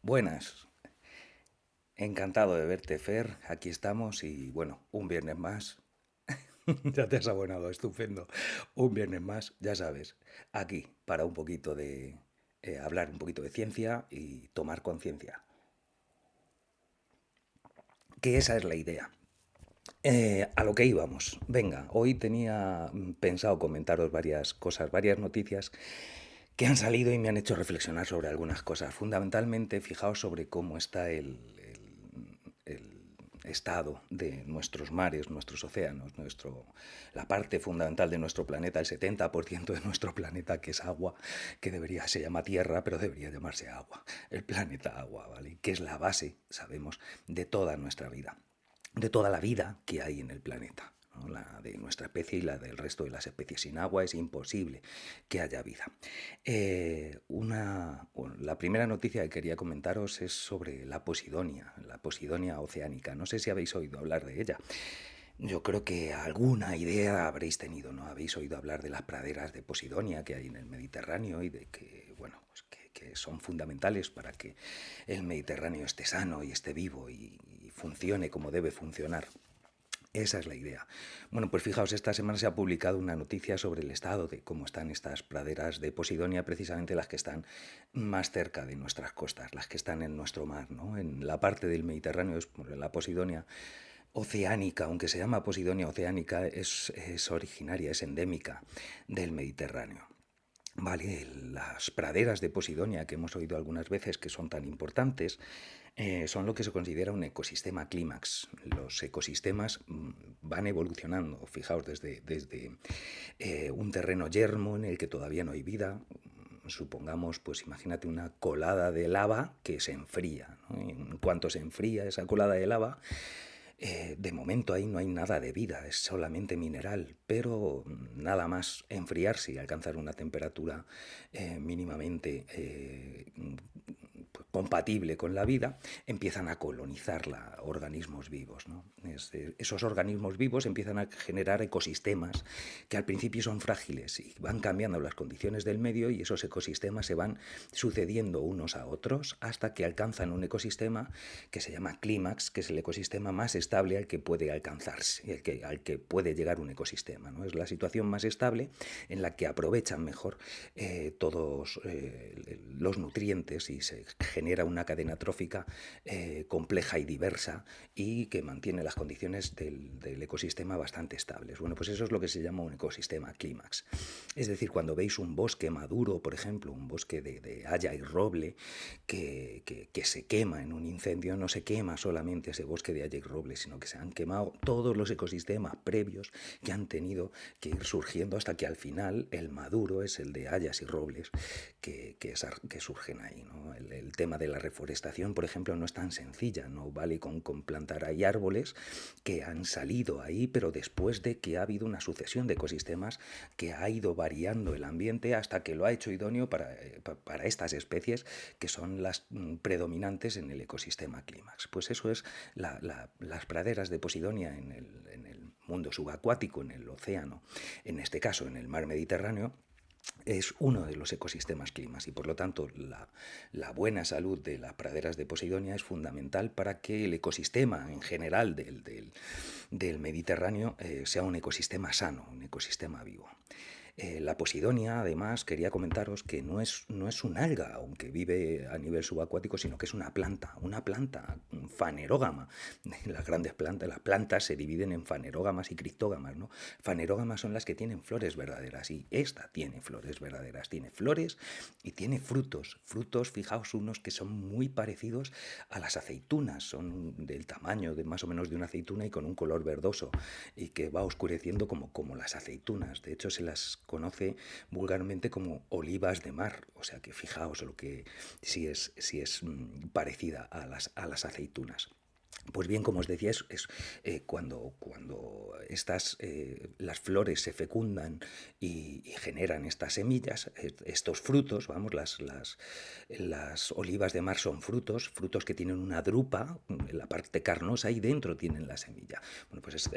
Buenas, encantado de verte, Fer. Aquí estamos y bueno, un viernes más. Ya te has abonado, estupendo. Un viernes más, ya sabes, aquí para un poquito de hablar un poquito de ciencia y tomar conciencia. Que esa es la idea. A lo que íbamos. Venga, hoy tenía pensado comentaros varias cosas, varias noticias que han salido y me han hecho reflexionar sobre algunas cosas. Fundamentalmente, fijaos sobre cómo está el estado de nuestros mares, nuestros océanos, la parte fundamental de nuestro planeta, el 70% de nuestro planeta, que es agua, que se llama Tierra, pero debería llamarse agua, el planeta agua, ¿vale? Que es la base, sabemos, de toda nuestra vida, de toda la vida que hay en el planeta. ¿No? La de nuestra especie y la del resto de las especies. Sin agua es imposible que haya vida. Bueno, la primera noticia que quería comentaros es sobre la Posidonia oceánica. No sé si habéis oído hablar de ella. Yo creo que alguna idea habréis tenido, ¿no? Habéis oído hablar de las praderas de Posidonia que hay en el Mediterráneo y de que, bueno, pues que son fundamentales para que el Mediterráneo esté sano y esté vivo y funcione como debe funcionar. Esa es la idea. Bueno, pues fijaos, esta semana se ha publicado una noticia sobre el estado de cómo están estas praderas de Posidonia, precisamente las que están más cerca de nuestras costas, las que están en nuestro mar, ¿no? En la parte del Mediterráneo, la Posidonia oceánica, aunque se llama Posidonia oceánica, es originaria, es endémica del Mediterráneo. Vale, las praderas de Posidonia que hemos oído algunas veces que son tan importantes son lo que se considera un ecosistema clímax. Los ecosistemas van evolucionando, fijaos, desde un terreno yermo en el que todavía no hay vida, supongamos, pues imagínate una colada de lava que se enfría, ¿no? En cuanto se enfría esa colada de lava, de momento ahí no hay nada de vida, es solamente mineral, pero nada más enfriarse y alcanzar una temperatura mínimamente compatible con la vida, empiezan a colonizarla organismos vivos. ¿No? Esos organismos vivos empiezan a generar ecosistemas que al principio son frágiles y van cambiando las condiciones del medio y esos ecosistemas se van sucediendo unos a otros hasta que alcanzan un ecosistema que se llama clímax, que es el ecosistema más estable al que puede alcanzarse, al que puede llegar un ecosistema. ¿No? Es la situación más estable en la que aprovechan mejor todos los nutrientes y se genera una cadena trófica compleja y diversa y que mantiene las condiciones del ecosistema bastante estables. Bueno, pues eso es lo que se llama un ecosistema clímax. Es decir, cuando veis un bosque maduro, por ejemplo, un bosque de haya y roble que se quema en un incendio, no se quema solamente ese bosque de haya y roble, sino que se han quemado todos los ecosistemas previos que han tenido que ir surgiendo hasta que al final el maduro es el de hayas y robles que surgen ahí. ¿No? El tema de la reforestación, por ejemplo, no es tan sencilla, no vale con plantar ahí árboles que han salido ahí, pero después de que ha habido una sucesión de ecosistemas que ha ido variando el ambiente hasta que lo ha hecho idóneo para estas especies que son las predominantes en el ecosistema clímax. Pues eso es las praderas de Posidonia en el mundo subacuático, en el océano, en este caso en el mar Mediterráneo, es uno de los ecosistemas climas y por lo tanto la buena salud de las praderas de Posidonia es fundamental para que el ecosistema en general del Mediterráneo sea un ecosistema sano, un ecosistema vivo. La Posidonia, además, quería comentaros que no es un alga, aunque vive a nivel subacuático, sino que es una planta fanerógama. Las plantas se dividen en fanerógamas y criptógamas, ¿no? Fanerógamas son las que tienen flores verdaderas y esta tiene flores verdaderas, tiene flores y tiene frutos. Frutos, fijaos, unos que son muy parecidos a las aceitunas, son del tamaño de más o menos de una aceituna y con un color verdoso y que va oscureciendo como las aceitunas. De hecho, se las conoce vulgarmente como olivas de mar, o sea que fijaos si es parecida a las aceitunas. Pues bien, como os decía, cuando las flores se fecundan y generan estas semillas, estos frutos, vamos, las olivas de mar son frutos que tienen una drupa, en la parte carnosa y dentro tienen la semilla. Bueno, pues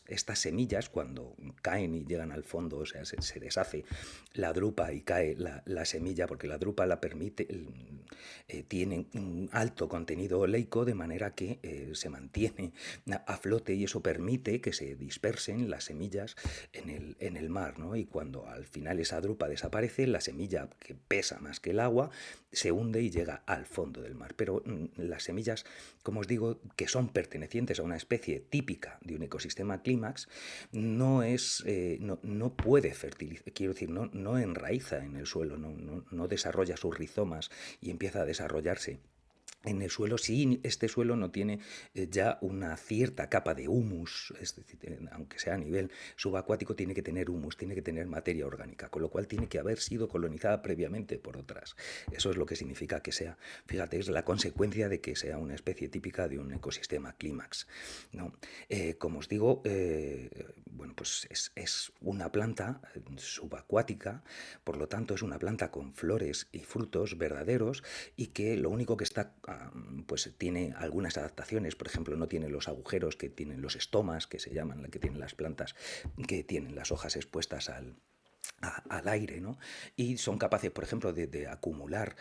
estas semillas cuando caen y llegan al fondo, o sea, se deshace la drupa y cae la semilla, porque la drupa la permite, tiene un alto contenido oleico, de manera que se mantiene a flote y eso permite que se dispersen las semillas en el mar, ¿no? Y cuando al final esa drupa desaparece, la semilla, que pesa más que el agua, se hunde y llega al fondo del mar. Pero las semillas, como os digo, que son pertenecientes a una especie típica de un ecosistema clímax, no puede fertilizar, quiero decir, no enraiza en el suelo, no desarrolla sus rizomas y empieza a desarrollarse en el suelo, si este suelo no tiene ya una cierta capa de humus, es decir, aunque sea a nivel subacuático, tiene que tener humus, tiene que tener materia orgánica, con lo cual tiene que haber sido colonizada previamente por otras. Eso es lo que significa que sea, fíjate, es la consecuencia de que sea una especie típica de un ecosistema clímax, ¿no? Como os digo, bueno, pues es una planta subacuática, por lo tanto es una planta con flores y frutos verdaderos y que lo único que está, pues tiene algunas adaptaciones, por ejemplo, no tiene los agujeros que tienen los estomas, que se llaman, que tienen las plantas, que tienen las hojas expuestas al aire, ¿no? Y son capaces, por ejemplo, de acumular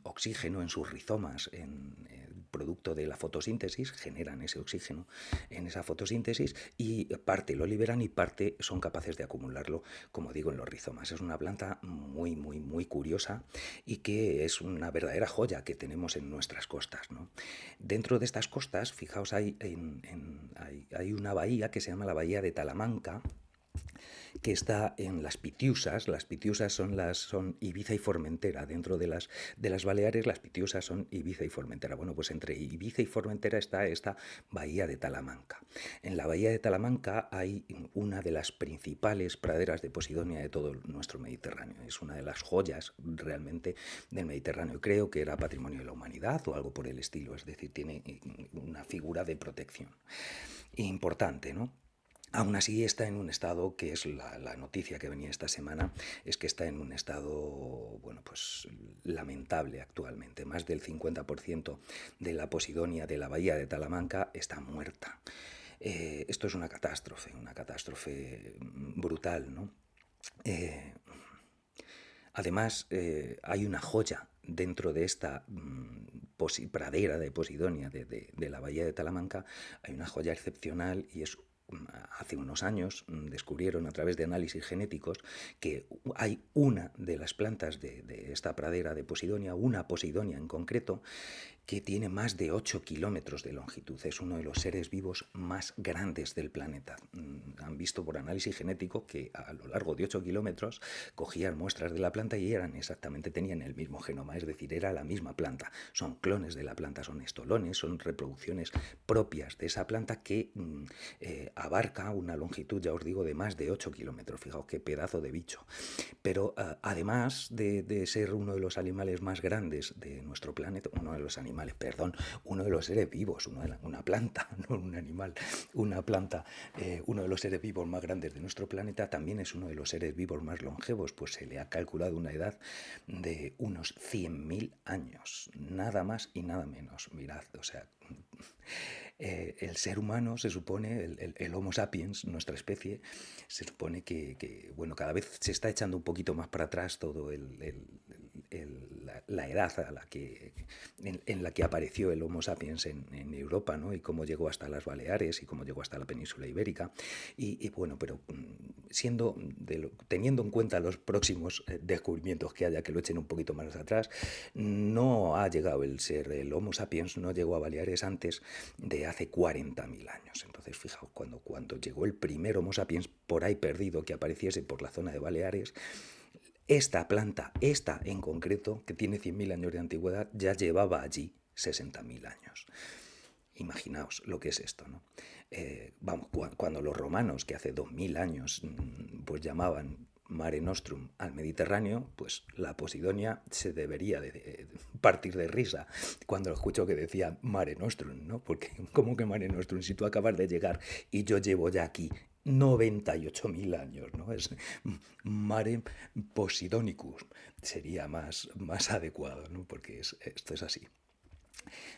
oxígeno en sus rizomas, producto de la fotosíntesis, generan ese oxígeno en esa fotosíntesis y parte lo liberan y parte son capaces de acumularlo, como digo, en los rizomas. Es una planta muy, muy, muy curiosa y que es una verdadera joya que tenemos en nuestras costas, ¿no? Dentro de estas costas, fijaos, hay una bahía que se llama la Bahía de Talamanca, que está en las Pitiusas. Las Pitiusas son Ibiza y Formentera. Dentro de las Baleares, las Pitiusas son Ibiza y Formentera. Bueno, pues entre Ibiza y Formentera está esta bahía de Talamanca. En la bahía de Talamanca hay una de las principales praderas de Posidonia de todo nuestro Mediterráneo. Es una de las joyas realmente del Mediterráneo. Creo que era patrimonio de la humanidad o algo por el estilo. Es decir, tiene una figura de protección importante, ¿no? Aún así está en un estado, que es la noticia que venía esta semana, es que está en un estado, bueno, pues lamentable actualmente. Más del 50% de la Posidonia de la bahía de Talamanca está muerta. Esto es una catástrofe brutal, ¿no? Eh, Además, hay una joya dentro de esta pradera de Posidonia de la bahía de Talamanca, hay una joya excepcional y es hace unos años descubrieron a través de análisis genéticos que hay una de las plantas de esta pradera de Posidonia, una Posidonia en concreto, que tiene más de 8 kilómetros de longitud. Es uno de los seres vivos más grandes del planeta. Han visto por análisis genético que a lo largo de 8 kilómetros cogían muestras de la planta y tenían el mismo genoma, es decir, era la misma planta. Son clones de la planta, son estolones, son reproducciones propias de esa planta que abarca una longitud, ya os digo, de más de 8 kilómetros. Fijaos qué pedazo de bicho. Pero además de ser uno de los animales más grandes de nuestro planeta, uno de los seres vivos, una planta, no un animal, una planta, uno de los seres vivos más grandes de nuestro planeta, también es uno de los seres vivos más longevos, pues se le ha calculado una edad de unos 100.000 años, nada más y nada menos. Mirad, o sea, el ser humano se supone, el Homo sapiens, nuestra especie, se supone bueno, cada vez se está echando un poquito más para atrás todo la edad en la que apareció el Homo sapiens en Europa, ¿no? Y cómo llegó hasta las Baleares y cómo llegó hasta la península ibérica. Bueno, pero teniendo en cuenta los próximos descubrimientos que haya que lo echen un poquito más atrás, no ha llegado el Homo sapiens, no llegó a Baleares antes de hace 40.000 años. Entonces, fijaos, cuando llegó el primer Homo sapiens por ahí perdido que apareciese por la zona de Baleares, esta planta, esta en concreto, que tiene 100.000 años de antigüedad, ya llevaba allí 60.000 años. Imaginaos lo que es esto, ¿no? Vamos, cuando los romanos, que hace 2000 años, pues llamaban Mare Nostrum al Mediterráneo, pues la Posidonia se debería de partir de risa cuando escucho que decía Mare Nostrum, ¿no? Porque, ¿cómo que Mare Nostrum? Si tú acabas de llegar y yo llevo ya aquí 98.000 años, ¿no? Es Mare Posidonicus, sería más adecuado, ¿no? Porque esto es así.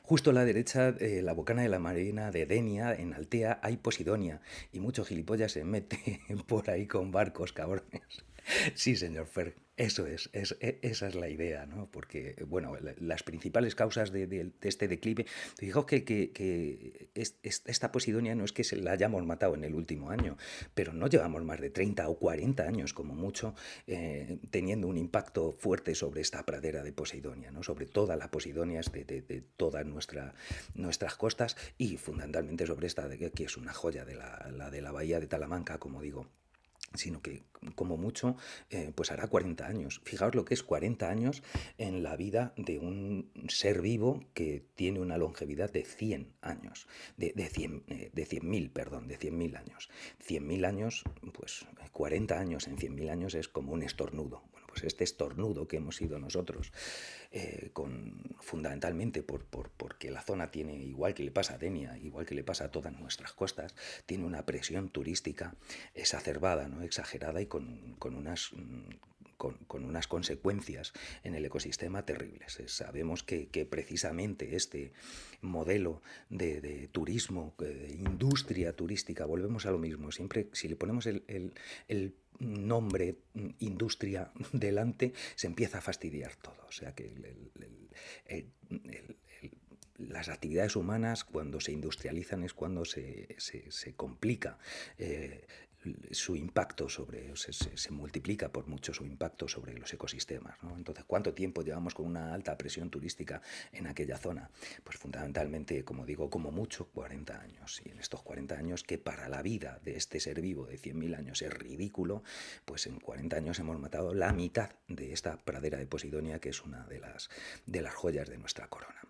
Justo a la derecha, la bocana de la marina de Denia, en Altea, hay Posidonia. Y mucho gilipollas se mete por ahí con barcos, cabrones. Sí, señor Fer, eso esa es la idea, ¿no? Porque, bueno, las principales causas de este declive, fijaos que esta Posidonia no es que se la hayamos matado en el último año, pero no llevamos más de 30 o 40 años, como mucho, teniendo un impacto fuerte sobre esta pradera de Posidonia, ¿no? Sobre toda la Posidonia de todas nuestras costas y fundamentalmente sobre esta, que es una joya la de la bahía de Talamanca, como digo, sino que como mucho pues hará 40 años. Fijaos lo que es 40 años en la vida de un ser vivo que tiene una longevidad de 100 años, de 100.000, perdón, de 100.000 años. 100.000 años, pues 40 años en 100.000 años es como un estornudo. Bueno, pues este estornudo que hemos sido nosotros, fundamentalmente porque la zona tiene, igual que le pasa a Denia, igual que le pasa a todas nuestras costas, tiene una presión turística exacerbada, ¿no? Exagerada y con unas consecuencias en el ecosistema terribles. Sabemos que precisamente este modelo de turismo, de industria turística, volvemos a lo mismo, siempre si le ponemos el nombre industria delante, se empieza a fastidiar todo. O sea que las actividades humanas, cuando se industrializan, es cuando se complica su impacto se multiplica por mucho su impacto sobre los ecosistemas, ¿no? Entonces, ¿cuánto tiempo llevamos con una alta presión turística en aquella zona? Pues fundamentalmente, como digo, como mucho 40 años. Y en estos 40 años, que para la vida de este ser vivo de 100.000 años es ridículo, pues en 40 años hemos matado la mitad de esta pradera de Posidonia, que es una de las joyas de nuestra corona.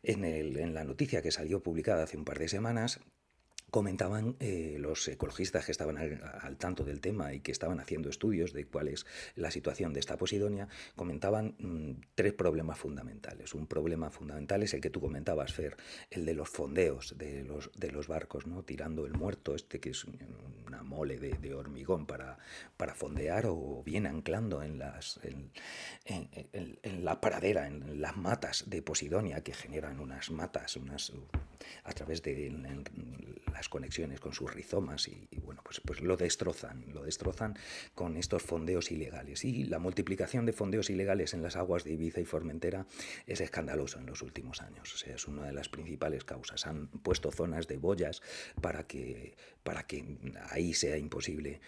En la noticia que salió publicada hace un par de semanas, comentaban los ecologistas que estaban al tanto del tema y que estaban haciendo estudios de cuál es la situación de esta Posidonia, comentaban tres problemas fundamentales. Un problema fundamental es el que tú comentabas, Fer, el de los fondeos de los barcos, ¿no? Tirando el muerto, que es una mole de hormigón para fondear, o bien anclando en la pradera, en las matas de Posidonia, que generan unas matas, a través de las conexiones con sus rizomas y bueno, pues lo destrozan con estos fondeos ilegales. Y la multiplicación de fondeos ilegales en las aguas de Ibiza y Formentera es escandaloso en los últimos años. O sea, es una de las principales causas. Han puesto zonas de boyas para que ahí sea imposible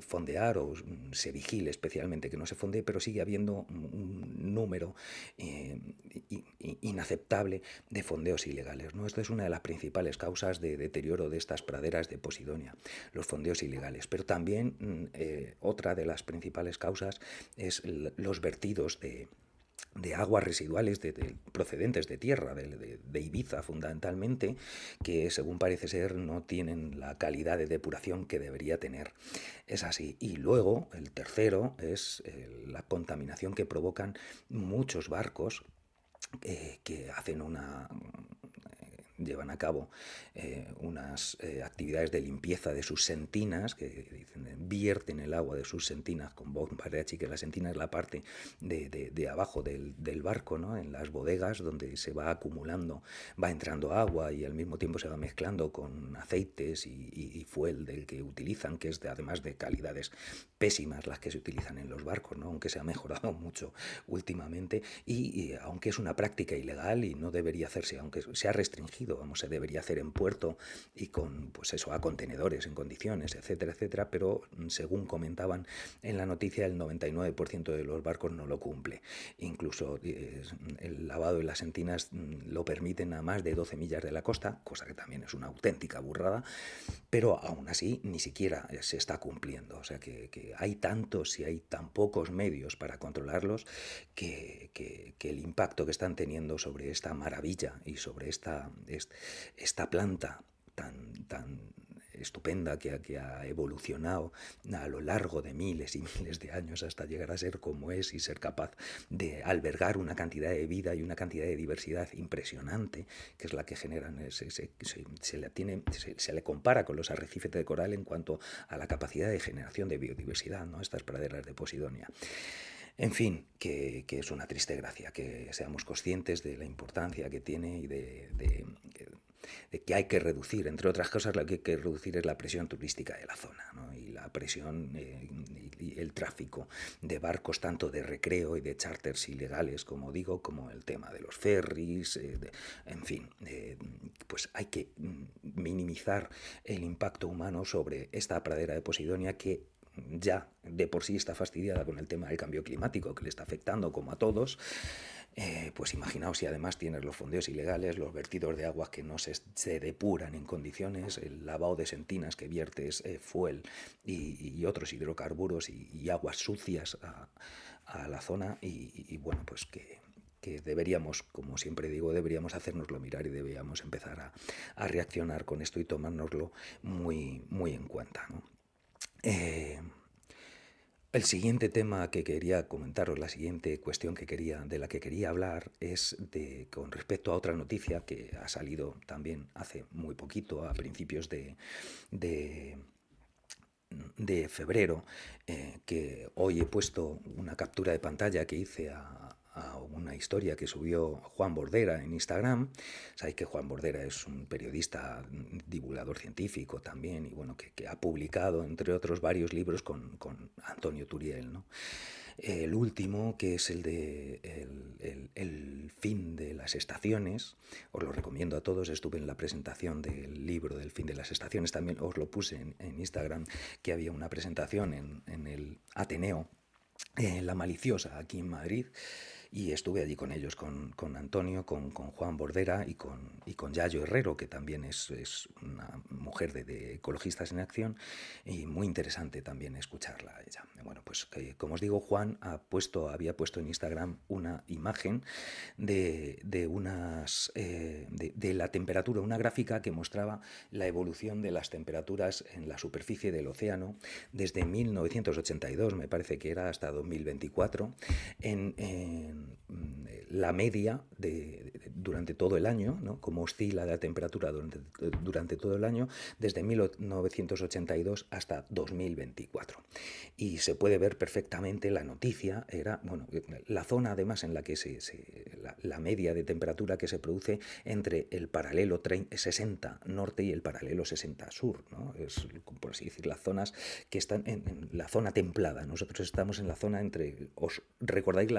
fondear, o se vigile especialmente que no se fondee, pero sigue habiendo un número inaceptable de fondeos ilegales, ¿no? Esto es una de las principales causas de deterioro de estas praderas de Posidonia, los fondeos ilegales. Pero también otra de las principales causas es los vertidos de aguas residuales procedentes de tierra, de Ibiza fundamentalmente, que según parece ser no tienen la calidad de depuración que debería tener. Es así. Y luego, el tercero, es la contaminación que provocan muchos barcos que llevan a cabo unas actividades de limpieza de sus sentinas, que vierten el agua de sus sentinas con bombas de achi, que la sentina es la parte de abajo del barco, ¿no? En las bodegas donde se va acumulando, va entrando agua y al mismo tiempo se va mezclando con aceites y fuel del que utilizan, que es además de calidades pésimas las que se utilizan en los barcos, ¿no? Aunque se ha mejorado mucho últimamente y aunque es una práctica ilegal y no debería hacerse, aunque se ha restringido, vamos, se debería hacer en puerto y con, pues eso, a contenedores en condiciones, etcétera, etcétera, pero según comentaban en la noticia, el 99% de los barcos no lo cumple. Incluso el lavado de las sentinas lo permiten a más de 12 millas de la costa, cosa que también es una auténtica burrada, pero aún así ni siquiera se está cumpliendo. O sea que hay tantos y hay tan pocos medios para controlarlos que el impacto que están teniendo sobre esta maravilla y sobre esta planta tan estupenda que ha evolucionado a lo largo de miles y miles de años hasta llegar a ser como es y ser capaz de albergar una cantidad de vida y una cantidad de diversidad impresionante, que es la que generan, se le compara con los arrecifes de coral en cuanto a la capacidad de generación de biodiversidad, ¿no? Estas praderas de Posidonia. En fin, que es una triste gracia que seamos conscientes de la importancia que tiene y de que hay que reducir, entre otras cosas, lo que hay que reducir es la presión turística de la zona, ¿no? Y la presión y el tráfico de barcos, tanto de recreo y de charters ilegales, como digo, como el tema de los ferries, en fin, pues hay que minimizar el impacto humano sobre esta pradera de Posidonia que ya de por sí está fastidiada con el tema del cambio climático que le está afectando como a todos. Pues imaginaos si además tienes los fondeos ilegales, los vertidos de aguas que no se depuran en condiciones, el lavado de sentinas que viertes fuel y otros hidrocarburos y aguas sucias a la zona y bueno, pues que deberíamos, como siempre digo, deberíamos hacérnoslo mirar y deberíamos empezar a reaccionar con esto y tomárnoslo muy, muy en cuenta, ¿no? El siguiente tema que quería comentaros, la siguiente cuestión de la que quería hablar es con respecto a otra noticia que ha salido también hace muy poquito, a principios de febrero, que hoy he puesto una captura de pantalla que hice a una historia que subió Juan Bordera en Instagram. Sabéis que Juan Bordera es un periodista, divulgador científico también, y bueno, que ha publicado, entre otros, varios libros con Antonio Turiel, ¿no? El último, que es el de el fin de las estaciones, os lo recomiendo a todos. Estuve en la presentación del libro del fin de las estaciones, también os lo puse en Instagram, que había una presentación en el Ateneo, La Maliciosa, aquí en Madrid, y estuve allí con ellos, con Antonio, con Juan Bordera y con Yayo Herrero, que también es una mujer de Ecologistas en Acción, y muy interesante también escucharla a ella. Bueno, pues como os digo, Juan había puesto en Instagram una imagen de la temperatura, una gráfica que mostraba la evolución de las temperaturas en la superficie del océano desde 1982, me parece que era, hasta 2024, en la media durante todo el año, ¿no? Cómo oscila la temperatura durante todo el año, desde 1982 hasta 2024. Y se puede ver perfectamente, la noticia era, bueno, la zona además en la que la media de temperatura que se produce entre el paralelo 60 norte y el paralelo 60 sur, ¿no? Es, por así decir, las zonas que están en la zona templada. Nosotros estamos en la zona entre... ¿Os recordáis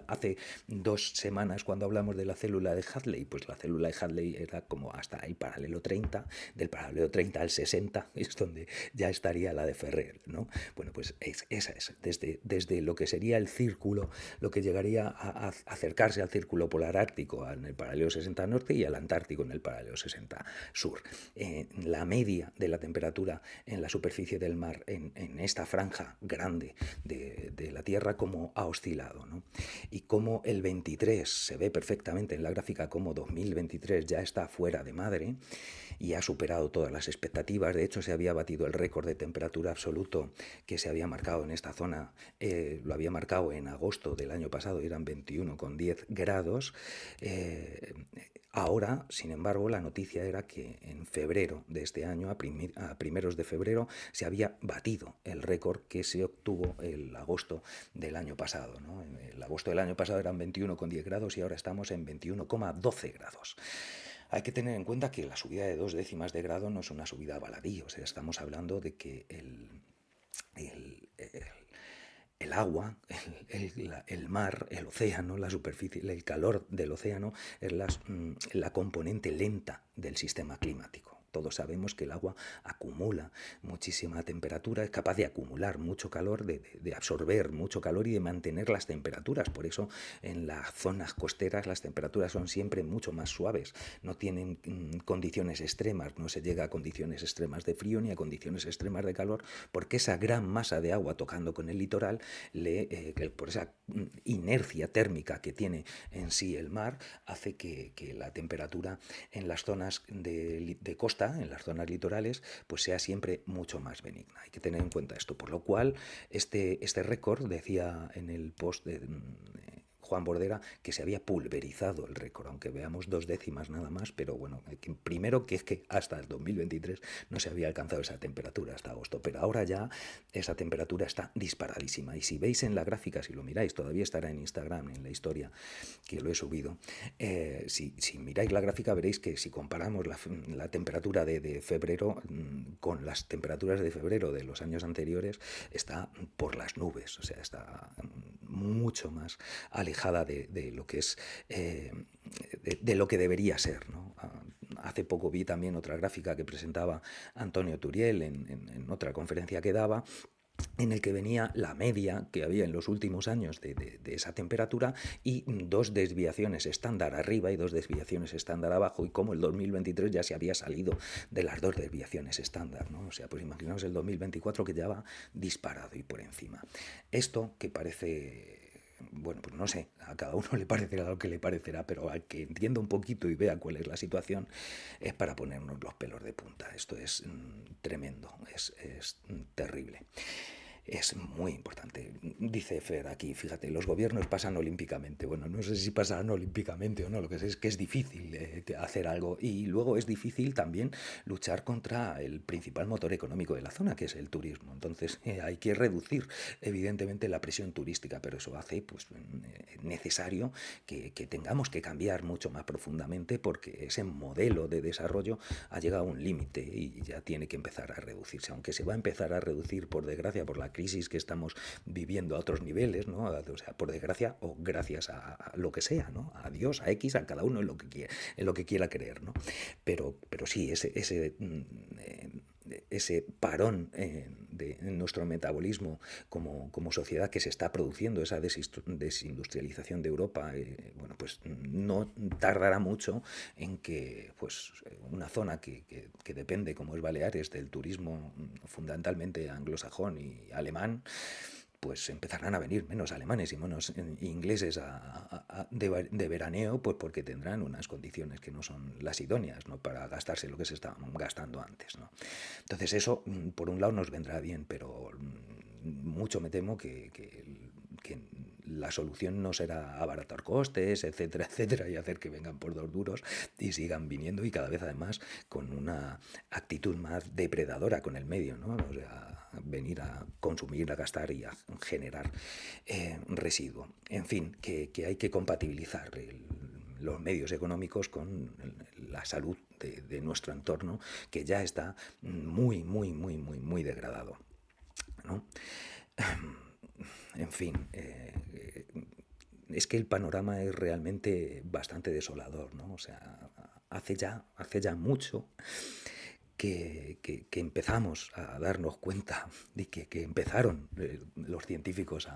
hace 2 semanas cuando hablamos de la célula de Hadley? Pues la célula de Hadley era como hasta el paralelo 30, del paralelo 30 al 60 es donde ya estaría la de Ferrer, ¿no? Bueno, pues esa es, desde lo que sería el círculo, lo que llegaría a acercarse al círculo polar ártico en el paralelo 60 norte y al antártico en el paralelo 60 sur. La media de la temperatura en la superficie del mar en esta franja grande de la Tierra, cómo ha oscilado, ¿no? Y cómo el 23 se ve perfectamente en la gráfica, como 2023 ya está fuera de madre y ha superado todas las expectativas. De hecho, se había batido el récord de temperatura absoluto que se había marcado en esta zona, lo había marcado en agosto del año pasado, eran 21,10 grados. Ahora, sin embargo, la noticia era que en febrero de este año, a primeros de febrero, se había batido el récord que se obtuvo el agosto del año pasado, ¿no? El agosto del año pasado eran 21,10 grados y ahora estamos en 21,12 grados. Hay que tener en cuenta que la subida de 2 décimas de grado no es una subida baladí, o sea, estamos hablando de que el agua, el mar, el océano, la superficie, el calor del océano es la componente lenta del sistema climático. Todos sabemos que el agua acumula muchísima temperatura, es capaz de acumular mucho calor, de absorber mucho calor y de mantener las temperaturas. Por eso en las zonas costeras las temperaturas son siempre mucho más suaves. No tienen condiciones extremas, no se llega a condiciones extremas de frío ni a condiciones extremas de calor, porque esa gran masa de agua tocando con el litoral, por esa inercia térmica que tiene en sí el mar, hace que la temperatura en las zonas de costa costa, en las zonas litorales, pues sea siempre mucho más benigna. Hay que tener en cuenta esto, por lo cual este récord, decía en el post de Juan Bordera, que se había pulverizado el récord, aunque veamos 2 décimas nada más, pero bueno, primero que es que hasta el 2023 no se había alcanzado esa temperatura hasta agosto, pero ahora ya esa temperatura está disparadísima. Y si veis en la gráfica, si lo miráis, todavía estará en Instagram, en la historia que lo he subido, si miráis la gráfica veréis que si comparamos la temperatura de febrero con las temperaturas de febrero de los años anteriores, está por las nubes, o sea, está mucho más alejada de lo que es de lo que debería ser, ¿no? Hace poco vi también otra gráfica que presentaba Antonio Turiel en otra conferencia que daba, en el que venía la media que había en los últimos años de esa temperatura y 2 desviaciones estándar arriba y 2 desviaciones estándar abajo, y como el 2023 ya se había salido de las 2 desviaciones estándar, ¿no? O sea, pues imaginaos el 2024 que ya va disparado y por encima. Esto que parece... Bueno, pues no sé, a cada uno le parecerá lo que le parecerá, pero al que entienda un poquito y vea cuál es la situación, es para ponernos los pelos de punta. Esto es tremendo, es terrible. Es muy importante. Dice Fer aquí, fíjate, los gobiernos pasan olímpicamente. Bueno, no sé si pasarán olímpicamente o no, lo que sé es que es difícil hacer algo. Y luego es difícil también luchar contra el principal motor económico de la zona, que es el turismo. Entonces hay que reducir, evidentemente, la presión turística, pero eso hace pues, necesario que tengamos que cambiar mucho más profundamente, porque ese modelo de desarrollo ha llegado a un límite y ya tiene que empezar a reducirse, aunque se va a empezar a reducir, por desgracia, por la crisis que estamos viviendo a otros niveles, ¿no? O sea, por desgracia o gracias a lo que sea, ¿no? A Dios, a X, a cada uno en lo que quiera creer, ¿no? Pero sí, ese parón en nuestro metabolismo como sociedad que se está produciendo, esa desindustrialización de Europa, bueno, pues no tardará mucho en que pues, una zona que depende, como es Baleares, del turismo fundamentalmente anglosajón y alemán, pues empezarán a venir menos alemanes y menos ingleses de veraneo, pues porque tendrán unas condiciones que no son las idóneas, ¿no? Para gastarse lo que se estaban gastando antes, ¿no? Entonces eso, por un lado, nos vendrá bien, pero mucho me temo que la solución no será abaratar costes, etcétera, etcétera, y hacer que vengan por 2 duros y sigan viniendo, y cada vez además con una actitud más depredadora con el medio, ¿no? O sea, venir a consumir, a gastar y a generar residuo. En fin, que hay que compatibilizar los medios económicos con la salud de nuestro entorno, que ya está muy, muy, muy, muy, muy degradado, ¿no? En fin, es que el panorama es realmente bastante desolador, ¿no? O sea, hace ya mucho que empezamos a darnos cuenta de que empezaron los científicos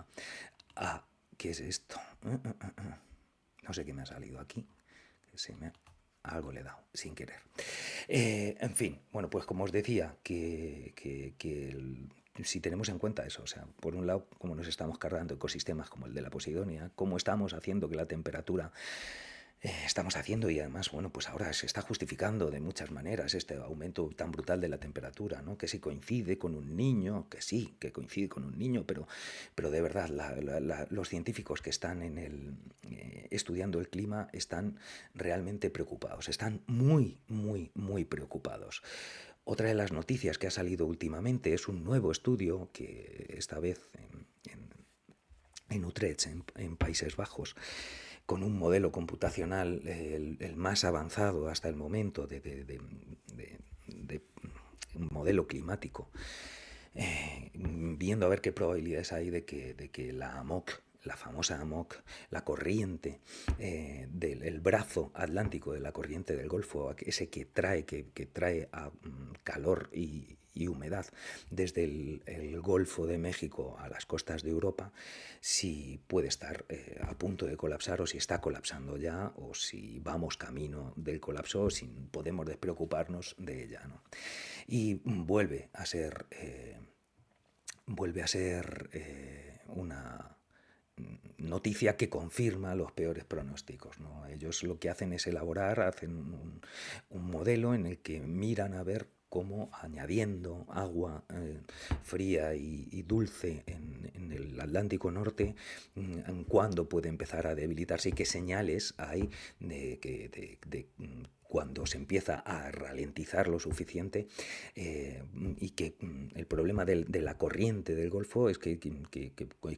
a... ¿Qué es esto? No sé qué me ha salido aquí. Algo le he dado, sin querer. En fin, bueno, pues como os decía, si tenemos en cuenta eso, o sea, por un lado, cómo nos estamos cargando ecosistemas como el de la Posidonia, cómo estamos haciendo que la temperatura estamos haciendo, y además, bueno, pues ahora se está justificando de muchas maneras este aumento tan brutal de la temperatura, ¿no? Que si coincide con un niño, que sí, que coincide con un niño, pero de verdad los científicos que están estudiando el clima están realmente preocupados, están muy, muy, muy preocupados. Otra de las noticias que ha salido últimamente es un nuevo estudio que esta vez en Utrecht, en Países Bajos, con un modelo computacional el más avanzado hasta el momento de un modelo climático, viendo a ver qué probabilidades hay de que la AMOC, la famosa AMOC, la corriente del brazo atlántico de la corriente del Golfo, ese que trae calor y humedad desde el Golfo de México a las costas de Europa, si puede estar a punto de colapsar, o si está colapsando ya, o si vamos camino del colapso, o si podemos despreocuparnos de ella, ¿no? Y vuelve a ser una noticia que confirma los peores pronósticos, ¿no? Ellos lo que hacen es elaborar, hacen un modelo en el que miran a ver cómo añadiendo agua fría y dulce en el Atlántico Norte, cuándo puede empezar a debilitarse y qué señales hay de cuando se empieza a ralentizar lo suficiente, y que el problema de la corriente del Golfo es que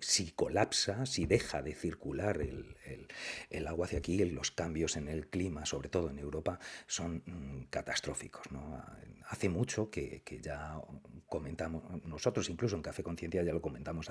si colapsa, si deja de circular el agua hacia aquí, los cambios en el clima, sobre todo en Europa, son catastróficos, ¿no? Hace mucho que ya comentamos, nosotros incluso en Café Conciencia ya lo comentamos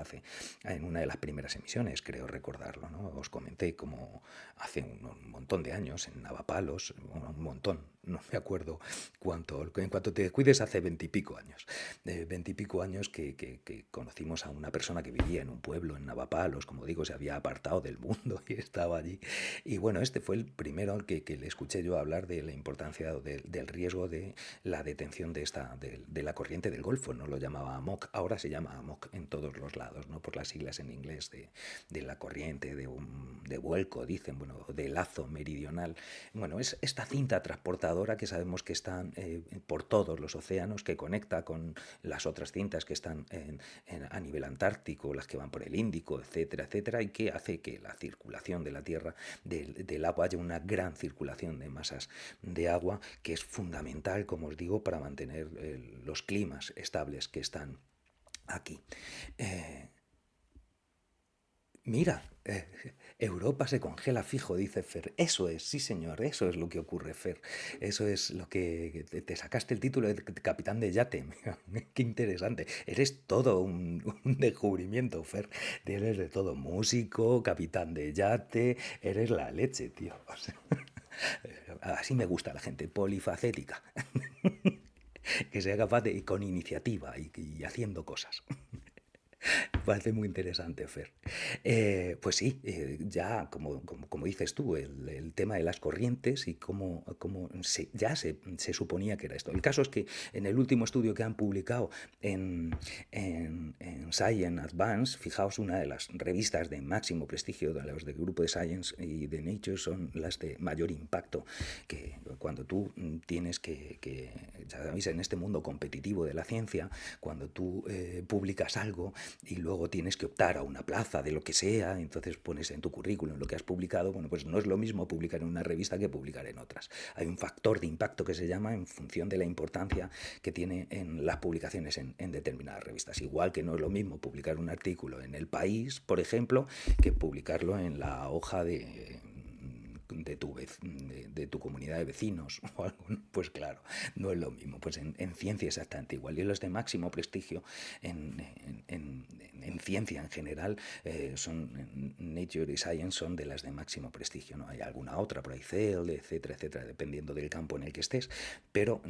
en una de las primeras emisiones, creo recordarlo, ¿no? Os comenté como hace un montón de años en Navapalos, un montón, no me acuerdo cuánto, en cuanto te descuides hace 20 y pico años, 20 y pico años que conocimos a una persona que vivía en un pueblo en Navapalos, como digo, se había apartado del mundo y estaba allí. Y bueno, este fue el primero al que le escuché yo hablar de la importancia del riesgo de la detención de la corriente del Golfo. No lo llamaba AMOC, ahora se llama AMOC en todos los lados, ¿no? Por las siglas en inglés de la corriente, de vuelco, dicen, bueno, de lazo meridional. Bueno, es esta cinta transportadora que sabemos que está por todos los océanos, que conecta con las otras cintas que están a nivel antártico, las que van por el Índico, etcétera, etcétera, y que hace que la circulación de la Tierra, del agua, haya una gran circulación de masas de agua, que es fundamental, como os digo, para mantener los climas estables que están aquí. Eh, Mira, Europa se congela fijo, dice Fer. Eso es, sí señor, eso es lo que ocurre, Fer. Eso es lo que te sacaste el título de capitán de yate. Qué interesante. Eres todo un descubrimiento, Fer. Eres de todo, músico, capitán de yate, eres la leche, tío. O sea, así me gusta la gente, polifacética, que sea capaz de, con iniciativa y haciendo cosas. Me parece muy interesante, Fer. Pues sí, ya como dices tú, el tema de las corrientes y cómo ya se suponía que era esto. El caso es que en el último estudio que han publicado en Science Advance, fijaos, una de las revistas de máximo prestigio, de los del grupo de Science y de Nature, son las de mayor impacto, que cuando tú tienes ya sabéis, en este mundo competitivo de la ciencia, cuando tú publicas algo y luego tienes que optar a una plaza de lo que sea, entonces pones en tu currículum lo que has publicado, bueno, pues no es lo mismo publicar en una revista que publicar en otras. Hay un factor de impacto que se llama en función de la importancia que tiene en las publicaciones en determinadas revistas. Igual que no es lo mismo publicar un artículo en El País, por ejemplo, que publicarlo en la hoja de tu comunidad de vecinos o algo, ¿no? Pues claro, no es lo mismo. Pues en ciencia exactamente igual. Y los de máximo prestigio en ciencia en general, Nature y Science son de las de máximo prestigio, ¿no? Hay alguna otra, por ahí Cell, etcétera, etcétera, dependiendo del campo en el que estés, pero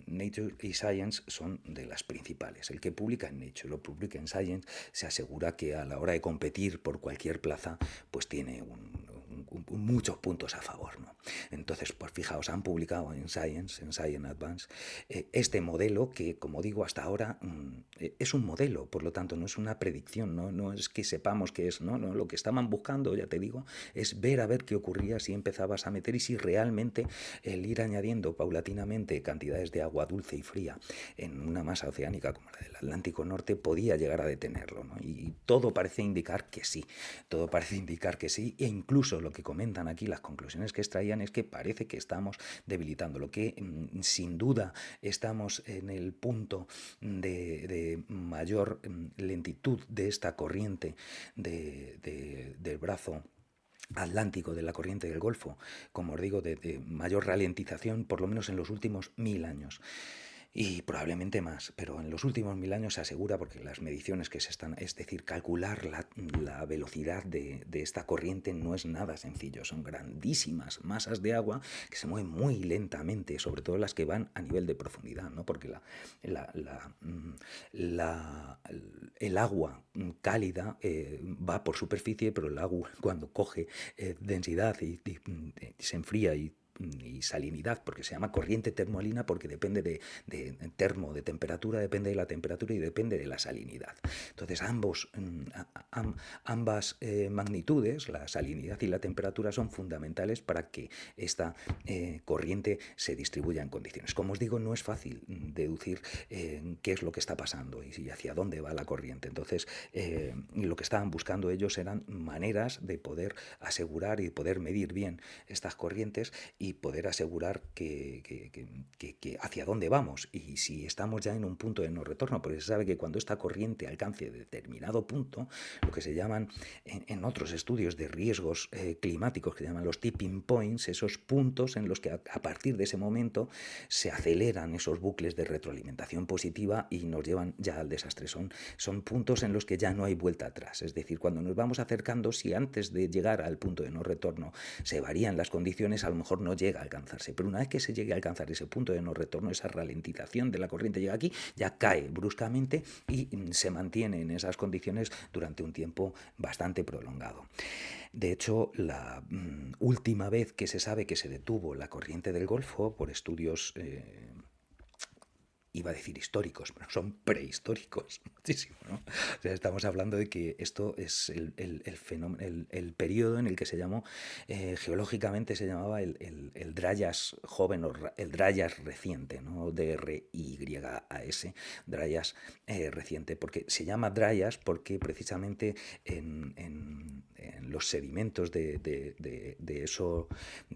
Nature y Science son de las principales. El que publica en Nature o publica en Science se asegura que a la hora de competir por cualquier plaza, pues tiene muchos puntos a favor, ¿no? Entonces, pues fijaos, han publicado en Science Advance, este modelo que, como digo, hasta ahora es un modelo, por lo tanto no es una predicción, no es que sepamos qué es, no, lo que estaban buscando, ya te digo, es ver a ver qué ocurría si empezabas a meter y si realmente el ir añadiendo paulatinamente cantidades de agua dulce y fría en una masa oceánica como la del Atlántico Norte podía llegar a detenerlo, ¿no? Y todo parece indicar que sí, e incluso lo que comentan aquí, las conclusiones que extraían, es que parece que estamos debilitando, lo que sin duda estamos en el punto de mayor lentitud de esta corriente del brazo atlántico, de la corriente del Golfo, como os digo, de mayor ralentización, por lo menos en los últimos 1000 años. Y probablemente más, pero en los últimos 1000 años se asegura, porque las mediciones que se están, es decir, calcular la velocidad de esta corriente no es nada sencillo, son grandísimas masas de agua que se mueven muy lentamente, sobre todo las que van a nivel de profundidad, ¿no? Porque el agua cálida va por superficie, pero el agua cuando coge densidad y se enfría y y salinidad, porque se llama corriente termoalina porque depende de temperatura, depende de la temperatura y depende de la salinidad. Entonces ambas magnitudes, la salinidad y la temperatura, son fundamentales para que esta corriente se distribuya en condiciones. Como os digo, no es fácil deducir qué es lo que está pasando y hacia dónde va la corriente. Entonces, lo que estaban buscando ellos eran maneras de poder asegurar y poder medir bien estas corrientes y poder asegurar que hacia dónde vamos y si estamos ya en un punto de no retorno, porque se sabe que cuando esta corriente alcance determinado punto, lo que se llaman en otros estudios de riesgos climáticos, que se llaman los tipping points, esos puntos en los que a partir de ese momento se aceleran esos bucles de retroalimentación positiva y nos llevan ya al desastre. Son puntos en los que ya no hay vuelta atrás. Es decir, cuando nos vamos acercando, si antes de llegar al punto de no retorno se varían las condiciones, a lo mejor no llega a alcanzarse. Pero una vez que se llegue a alcanzar ese punto de no retorno, esa ralentización de la corriente llega aquí, ya cae bruscamente y se mantiene en esas condiciones durante un tiempo bastante prolongado. De hecho, la última vez que se sabe que se detuvo la corriente del Golfo por estudios iba a decir históricos, pero son prehistóricos, muchísimo, ¿no? O sea, estamos hablando de que esto es el fenómeno, el periodo en el que se llamó, geológicamente se llamaba el Dryas joven o el Dryas reciente, ¿no? DRYAS, Dryas reciente, porque se llama Dryas porque precisamente en los sedimentos de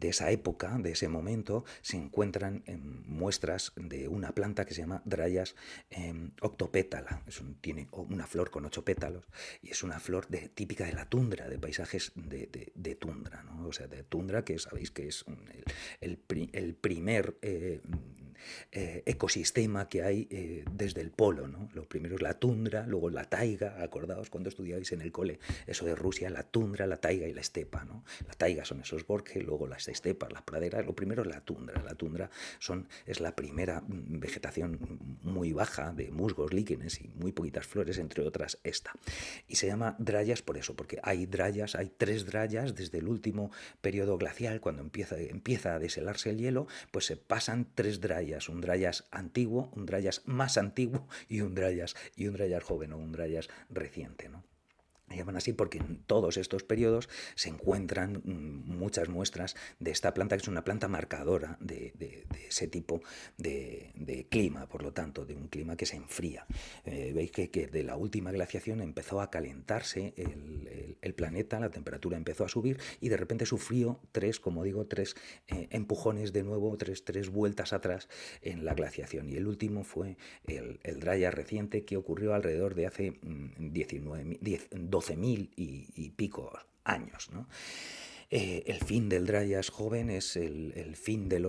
esa época, de ese momento, se encuentran muestras de una planta que se llama Dryas octopétala. Tiene una flor con 8 pétalos y es una flor típica de la tundra, de paisajes de tundra, ¿no? O sea, de tundra, que sabéis que es el primer ecosistema que hay desde el polo, ¿no? Lo primero es la tundra, luego la taiga. Acordaos cuando estudiabais en el cole eso de Rusia, la tundra, la taiga y la estepa, ¿no? La taiga son esos bosques, luego las estepas, las praderas. Lo primero es la tundra. La tundra es la primera vegetación muy baja de musgos, líquenes y muy poquitas flores, entre otras esta. Y se llama Dryas por eso, porque hay 3 Dryas desde el último periodo glacial, cuando empieza a deshelarse el hielo, pues se pasan 3 Dryas, un Dryas antiguo, un Dryas más antiguo y un Dryas joven o un Dryas reciente, ¿no? Me llaman así porque en todos estos periodos se encuentran muchas muestras de esta planta, que es una planta marcadora de ese tipo de clima, por lo tanto, de un clima que se enfría. Veis que de la última glaciación empezó a calentarse el planeta, la temperatura empezó a subir y de repente sufrió tres empujones de nuevo, tres vueltas atrás en la glaciación. Y el último fue el Dryas reciente, que ocurrió alrededor de hace 12.000 y pico años, ¿no? El fin del Dryas joven es el fin del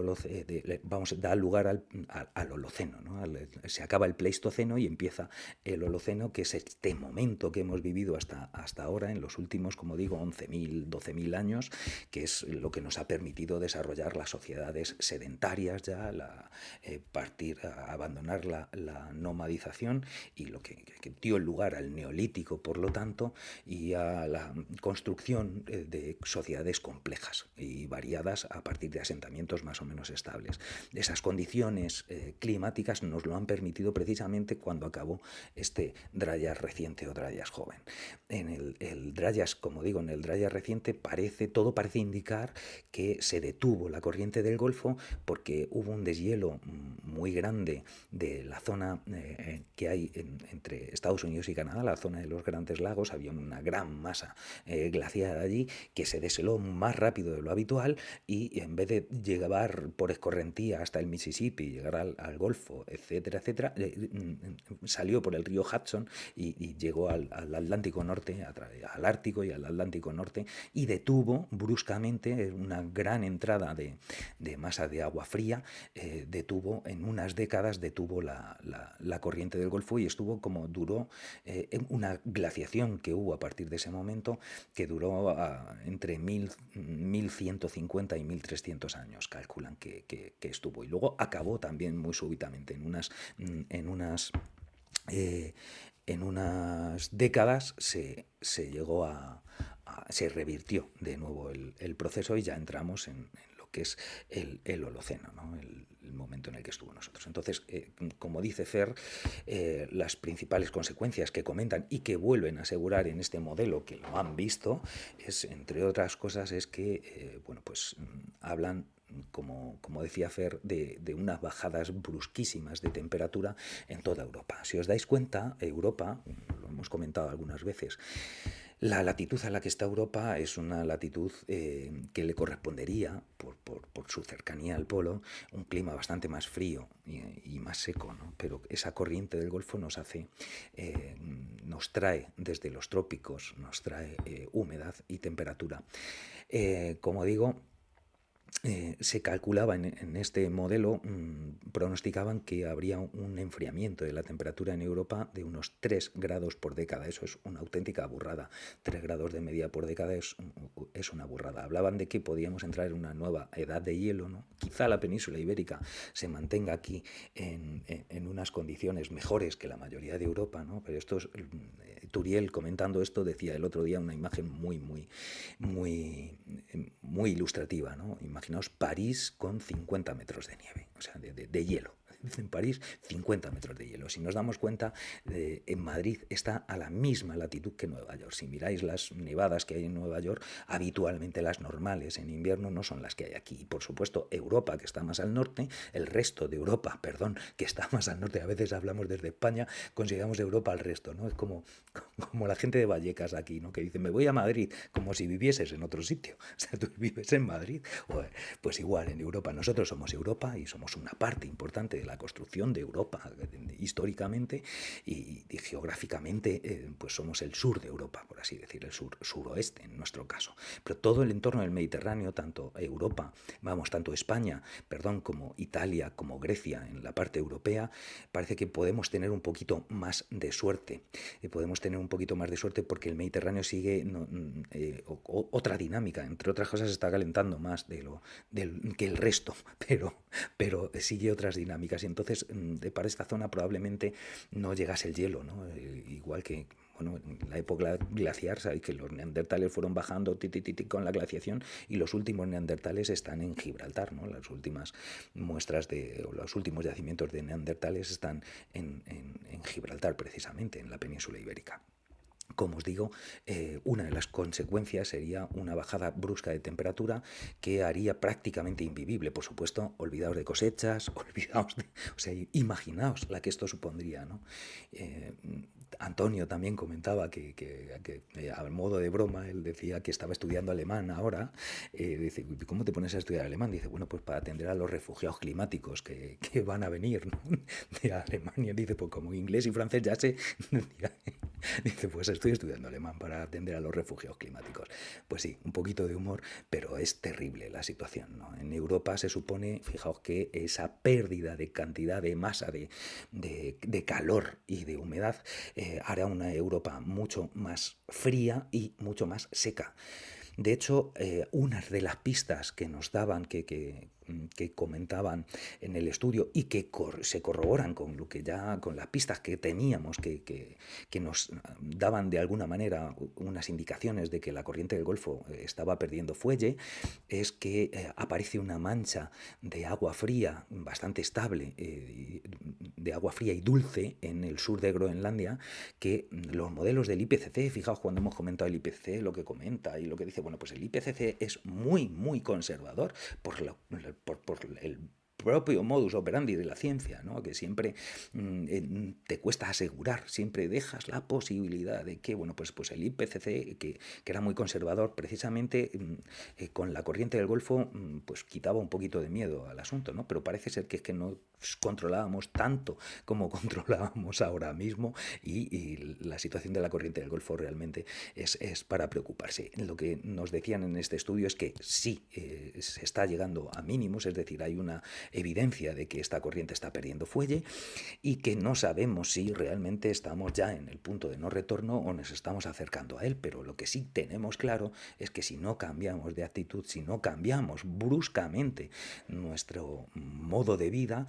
da lugar al Holoceno, ¿no? Se acaba el Pleistoceno y empieza el Holoceno, que es este momento que hemos vivido hasta ahora, en los últimos, como digo, 11.000, 12.000 años, que es lo que nos ha permitido desarrollar las sociedades sedentarias ya, abandonar la nomadización, y lo que dio lugar al Neolítico, por lo tanto, y a la construcción de sociedades complejas y variadas a partir de asentamientos más o menos estables. Esas condiciones climáticas nos lo han permitido precisamente cuando acabó este Dryas reciente o Dryas joven. En el Dryas, como digo, en el Dryas reciente todo parece indicar que se detuvo la corriente del Golfo porque hubo un deshielo muy grande de la zona que hay entre Estados Unidos y Canadá, la zona de los Grandes Lagos. Había una gran masa glacial allí que se desheló más rápido de lo habitual, y en vez de llegar por escorrentía hasta el Mississippi, llegar al Golfo, etcétera, etcétera, salió por el río Hudson y llegó al Atlántico Norte, al Ártico y al Atlántico Norte, y detuvo bruscamente una gran entrada de masa de agua fría. En unas décadas detuvo la corriente del Golfo, y duró una glaciación que hubo a partir de ese momento, que duró entre 1.150 y 1.300 años, calculan que estuvo. Y luego acabó también muy súbitamente, en unas décadas se revirtió de nuevo el proceso, y ya entramos en lo Paleolítico, que es el Holoceno, ¿no? El momento en el que estuvo nosotros. Entonces, como dice Fer, las principales consecuencias que comentan y que vuelven a asegurar en este modelo, que lo han visto, es, entre otras cosas, es que, hablan, como decía Fer, de unas bajadas brusquísimas de temperatura en toda Europa. Si os dais cuenta, Europa, lo hemos comentado algunas veces, la latitud a la que está Europa es una latitud que le correspondería, por su cercanía al polo, un clima bastante más frío y más seco, ¿no? Pero esa corriente del Golfo nos trae desde los trópicos, nos trae humedad y temperatura. Como digo, se calculaba en este modelo, pronosticaban que habría un enfriamiento de la temperatura en Europa de unos 3 grados por década. Eso es una auténtica burrada. 3 grados de media por década es una burrada. Hablaban de que podíamos entrar en una nueva edad de hielo, ¿no? Quizá la península ibérica se mantenga aquí en unas condiciones mejores que la mayoría de Europa, ¿no? Pero Turiel, comentando esto, decía el otro día una imagen muy ilustrativa, ¿no? Imaginaos París con 50 metros de nieve, o sea, de hielo. En París, 50 metros de hielo. Si nos damos cuenta, en Madrid está a la misma latitud que Nueva York. Si miráis las nevadas que hay en Nueva York, habitualmente las normales en invierno no son las que hay aquí. Y por supuesto, Europa, que está más al norte, el resto de Europa, perdón, que está más al norte, a veces hablamos desde España, consideramos Europa al resto, ¿no? Es como la gente de Vallecas aquí, ¿no? Que dice, me voy a Madrid, como si vivieses en otro sitio. O sea, tú vives en Madrid. Pues igual, en Europa, nosotros somos Europa y somos una parte importante de la construcción de Europa históricamente y geográficamente, pues somos el sur de Europa, por así decir, el suroeste en nuestro caso. Pero todo el entorno del Mediterráneo, tanto Europa, tanto España, como Italia, como Grecia, en la parte europea, parece que podemos tener un poquito más de suerte. Podemos tener un poquito más de suerte porque el Mediterráneo sigue otra dinámica. Entre otras cosas, está calentando más que el resto, pero sigue otras dinámicas. Y entonces, para esta zona probablemente no llegase el hielo, ¿no? Igual que, bueno, en la época glaciar, sabéis que los neandertales fueron bajando con la glaciación y los últimos neandertales están en Gibraltar, ¿no? Las últimas muestras los últimos yacimientos de neandertales están en Gibraltar, precisamente, en la península ibérica. Como os digo, una de las consecuencias sería una bajada brusca de temperatura que haría prácticamente invivible. Por supuesto, olvidaos de cosechas, o sea, imaginaos la que esto supondría, ¿no? Antonio también comentaba que a modo de broma, él decía que estaba estudiando alemán ahora. Dice, ¿cómo te pones a estudiar alemán? Dice, bueno, pues para atender a los refugiados climáticos que van a venir, ¿no? De Alemania. Dice, pues como inglés y francés ya sé. Dice, pues estoy estudiando alemán para atender a los refugiados climáticos. Pues sí, un poquito de humor, pero es terrible la situación, ¿no? En Europa se supone, fijaos, que esa pérdida de cantidad de masa de calor y de humedad hará una Europa mucho más fría y mucho más seca. De hecho, unas de las pistas que nos daban, que comentaban en el estudio y que se corroboran con las pistas que teníamos, que nos daban de alguna manera unas indicaciones de que la corriente del Golfo estaba perdiendo fuelle, es que aparece una mancha de agua fría bastante estable, de agua fría y dulce en el sur de Groenlandia, que los modelos del IPCC, fijaos cuando hemos comentado el IPCC, lo que comenta y lo que dice, bueno, pues el IPCC es muy conservador por el propio modus operandi de la ciencia, ¿no? Que siempre te cuesta asegurar, siempre dejas la posibilidad de que, bueno, pues el IPCC, que era muy conservador, precisamente con la corriente del Golfo, pues quitaba un poquito de miedo al asunto, ¿no? Pero parece ser que es que no controlábamos tanto como controlábamos ahora mismo y la situación de la corriente del Golfo realmente es para preocuparse. Lo que nos decían en este estudio es que sí, se está llegando a mínimos, es decir, hay una evidencia de que esta corriente está perdiendo fuelle y que no sabemos si realmente estamos ya en el punto de no retorno o nos estamos acercando a él, pero lo que sí tenemos claro es que si no cambiamos de actitud, si no cambiamos bruscamente nuestro modo de vida,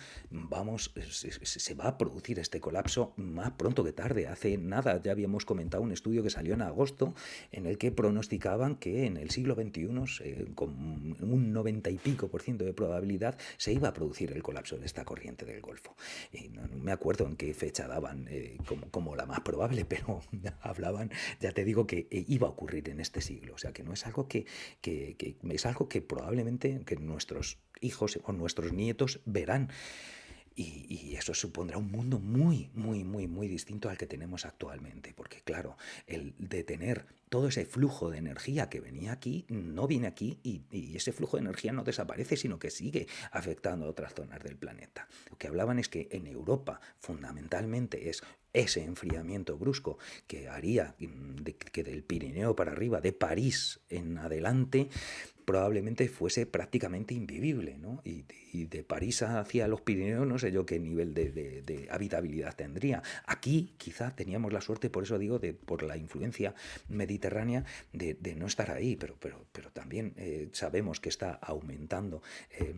se va a producir este colapso más pronto que tarde. Hace nada ya habíamos comentado un estudio que salió en agosto en el que pronosticaban que en el siglo XXI, con un 90 y pico por ciento de probabilidad, se iba a producir el colapso de esta corriente del Golfo. Y no me acuerdo en qué fecha daban como la más probable, pero hablaban, ya te digo, que iba a ocurrir en este siglo. O sea, que no es algo que es algo que probablemente que nuestros hijos o nuestros nietos verán. Y eso supondrá un mundo muy, muy, muy, muy distinto al que tenemos actualmente. Porque claro, el detener todo ese flujo de energía que venía aquí, no viene aquí y ese flujo de energía no desaparece, sino que sigue afectando a otras zonas del planeta. Lo que hablaban es que en Europa fundamentalmente es ese enfriamiento brusco que haría que del Pirineo para arriba, de París en adelante, probablemente fuese prácticamente invivible, ¿no? Y de París hacia los Pirineos no sé yo qué nivel de habitabilidad tendría. Aquí quizá teníamos la suerte, por eso digo, por la influencia mediterránea, no estar ahí, pero también sabemos que está aumentando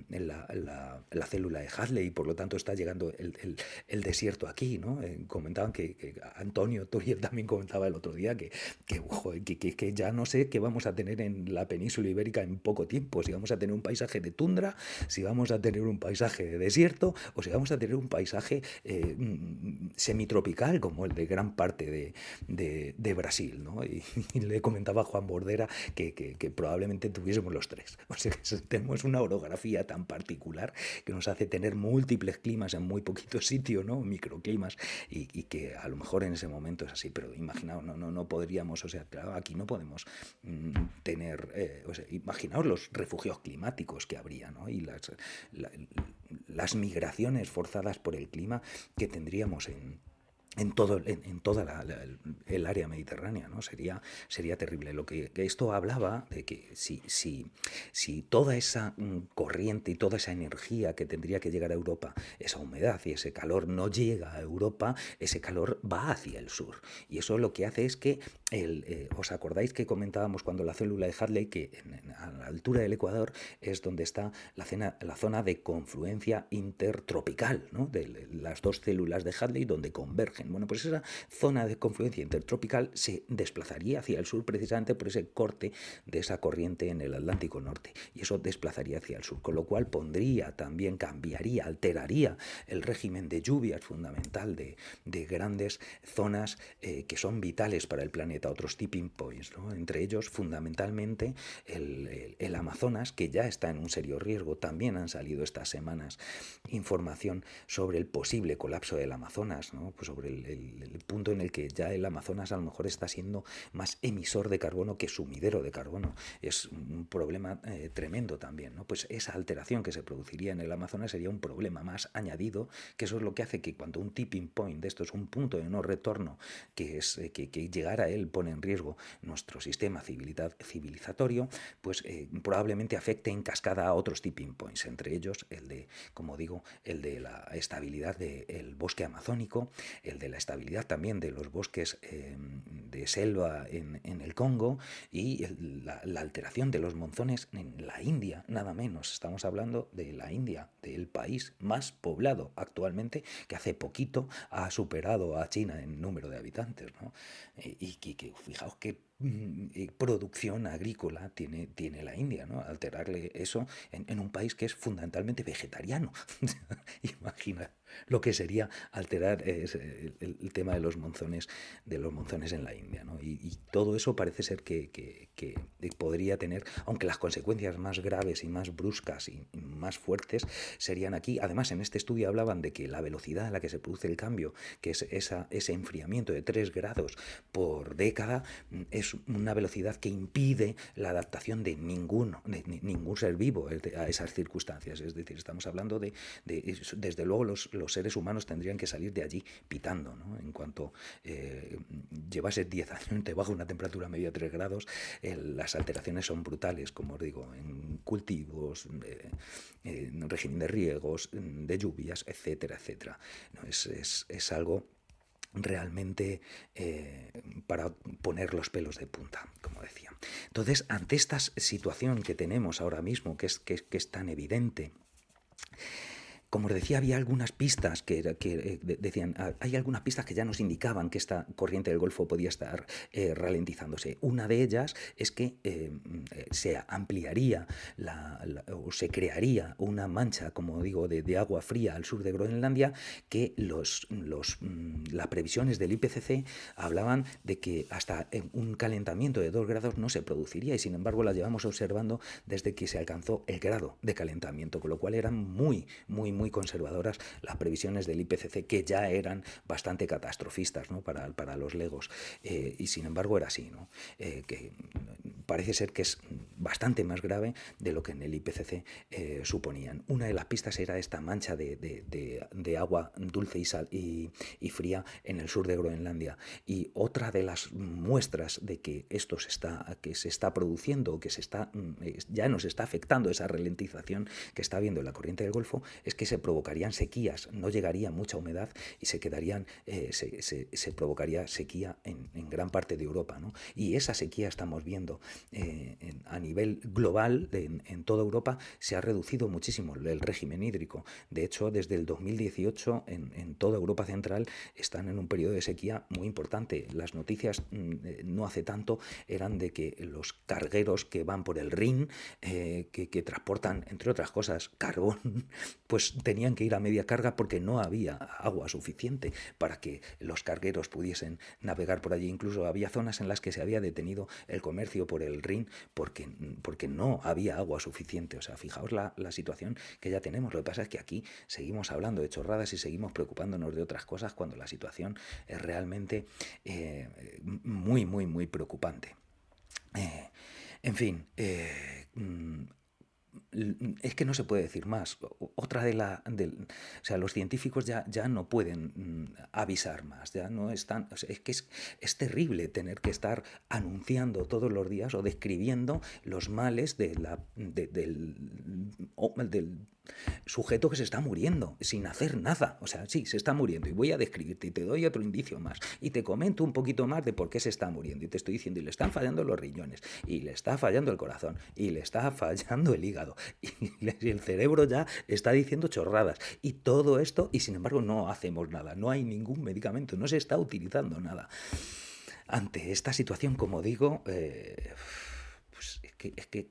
la célula de Hadley y por lo tanto está llegando el desierto aquí, ¿no? Comentaban que Antonio Turiel también comentaba el otro día que ya no sé qué vamos a tener en la península ibérica en poco tiempo, si vamos a tener un paisaje de tundra, si vamos a tener un paisaje de desierto o si vamos a tener un paisaje semitropical como el de gran parte de Brasil, ¿no? Y le comentaba a Juan Bordera que probablemente tuviésemos los tres. O sea que tenemos una orografía tan particular que nos hace tener múltiples climas en muy poquitos sitios, ¿no? Microclimas, y que a lo mejor en ese momento es así, pero imaginaos, no podríamos, o sea, claro, aquí no podemos tener, o sea, imaginaos los refugios climáticos que habría, ¿no? Y las migraciones forzadas por el clima que tendríamos en toda el área mediterránea, ¿no? Sería terrible. Lo que esto hablaba de que si toda esa corriente y toda esa energía que tendría que llegar a Europa, esa humedad y ese calor no llega a Europa, ese calor va hacia el sur. Y eso lo que hace es que, ¿os acordáis que comentábamos cuando la célula de Hadley, que a la altura del Ecuador es donde está la zona de confluencia intertropical, ¿no? De las dos células de Hadley donde convergen? Bueno, pues esa zona de confluencia intertropical se desplazaría hacia el sur precisamente por ese corte de esa corriente en el Atlántico Norte, y eso desplazaría hacia el sur, con lo cual cambiaría, alteraría el régimen de lluvias fundamental de grandes zonas que son vitales para el planeta, otros tipping points, ¿no? Entre ellos fundamentalmente el Amazonas, que ya está en un serio riesgo. También han salido estas semanas información sobre el posible colapso del Amazonas, ¿no? Pues sobre el punto en el que ya el Amazonas a lo mejor está siendo más emisor de carbono que sumidero de carbono. Es un problema tremendo también, ¿no? Pues esa alteración que se produciría en el Amazonas sería un problema más añadido, que eso es lo que hace que cuando un tipping point de esto es un punto de no retorno, que llegar a él pone en riesgo nuestro sistema civilizatorio, pues probablemente afecte en cascada a otros tipping points, entre ellos como digo, el de la estabilidad del bosque amazónico, el de la estabilidad también de los bosques de selva en el Congo y la alteración de los monzones en la India, nada menos. Estamos hablando de la India, del país más poblado actualmente, que hace poquito ha superado a China en número de habitantes, ¿no? Y que fijaos qué producción agrícola tiene la India, ¿no? Alterarle eso en un país que es fundamentalmente vegetariano. Imagina lo que sería alterar el tema de los monzones en la India, ¿no? Y todo eso parece ser que podría tener, aunque las consecuencias más graves y más bruscas y más fuertes serían aquí. Además, en este estudio hablaban de que la velocidad a la que se produce el cambio, que es ese enfriamiento de 3 grados por década, es es una velocidad que impide la adaptación de ningún ser vivo a esas circunstancias. Es decir, estamos hablando desde luego los seres humanos tendrían que salir de allí pitando, ¿no? En cuanto llevases 10 años debajo de una temperatura media de 3 grados, las alteraciones son brutales, como os digo, en cultivos, en régimen de riegos, de lluvias, etcétera, etcétera. ¿No? Es algo realmente para poner los pelos de punta, como decía. Entonces, ante esta situación que tenemos ahora mismo, que es tan evidente, como os decía, había algunas pistas que decían, hay algunas pistas que ya nos indicaban que esta corriente del Golfo podía estar ralentizándose. Una de ellas es que se ampliaría o se crearía una mancha, como digo, de agua fría al sur de Groenlandia, que las previsiones del IPCC hablaban de que hasta un calentamiento de 2 grados no se produciría, y sin embargo la llevamos observando desde que se alcanzó el grado de calentamiento, con lo cual eran muy conservadoras las previsiones del IPCC, que ya eran bastante catastrofistas, ¿no? para los legos, y sin embargo era así, ¿no? Que parece ser que es bastante más grave de lo que en el IPCC suponían. Una de las pistas era esta mancha de agua dulce y fría en el sur de Groenlandia, y otra de las muestras de que esto se está produciendo, que ya nos está afectando esa ralentización que está habiendo en la corriente del Golfo, es que se provocarían sequías, no llegaría mucha humedad y se provocaría sequía en gran parte de Europa, ¿no? Y esa sequía estamos viendo a nivel global, en toda Europa, se ha reducido muchísimo el régimen hídrico. De hecho, desde el 2018 en toda Europa Central están en un periodo de sequía muy importante. Las noticias no hace tanto eran de que los cargueros que van por el Rin, que transportan, entre otras cosas, carbón, pues tenían que ir a media carga porque no había agua suficiente para que los cargueros pudiesen navegar por allí. Incluso había zonas en las que se había detenido el comercio por el Rin porque no había agua suficiente. O sea, fijaos la situación que ya tenemos. Lo que pasa es que aquí seguimos hablando de chorradas y seguimos preocupándonos de otras cosas cuando la situación es realmente muy preocupante. En fin, es que no se puede decir más. Otra o sea, los científicos ya no pueden avisar más, ya no están. O sea, es que es terrible tener que estar anunciando todos los días o describiendo los males del sujeto que se está muriendo sin hacer nada. O sea, sí, se está muriendo y voy a describirte y te doy otro indicio más y te comento un poquito más de por qué se está muriendo y te estoy diciendo, y le están fallando los riñones y le está fallando el corazón y le está fallando el hígado y el cerebro ya está diciendo chorradas y todo esto, y sin embargo no hacemos nada, no hay ningún medicamento, no se está utilizando nada. Ante esta situación, como digo, pues es que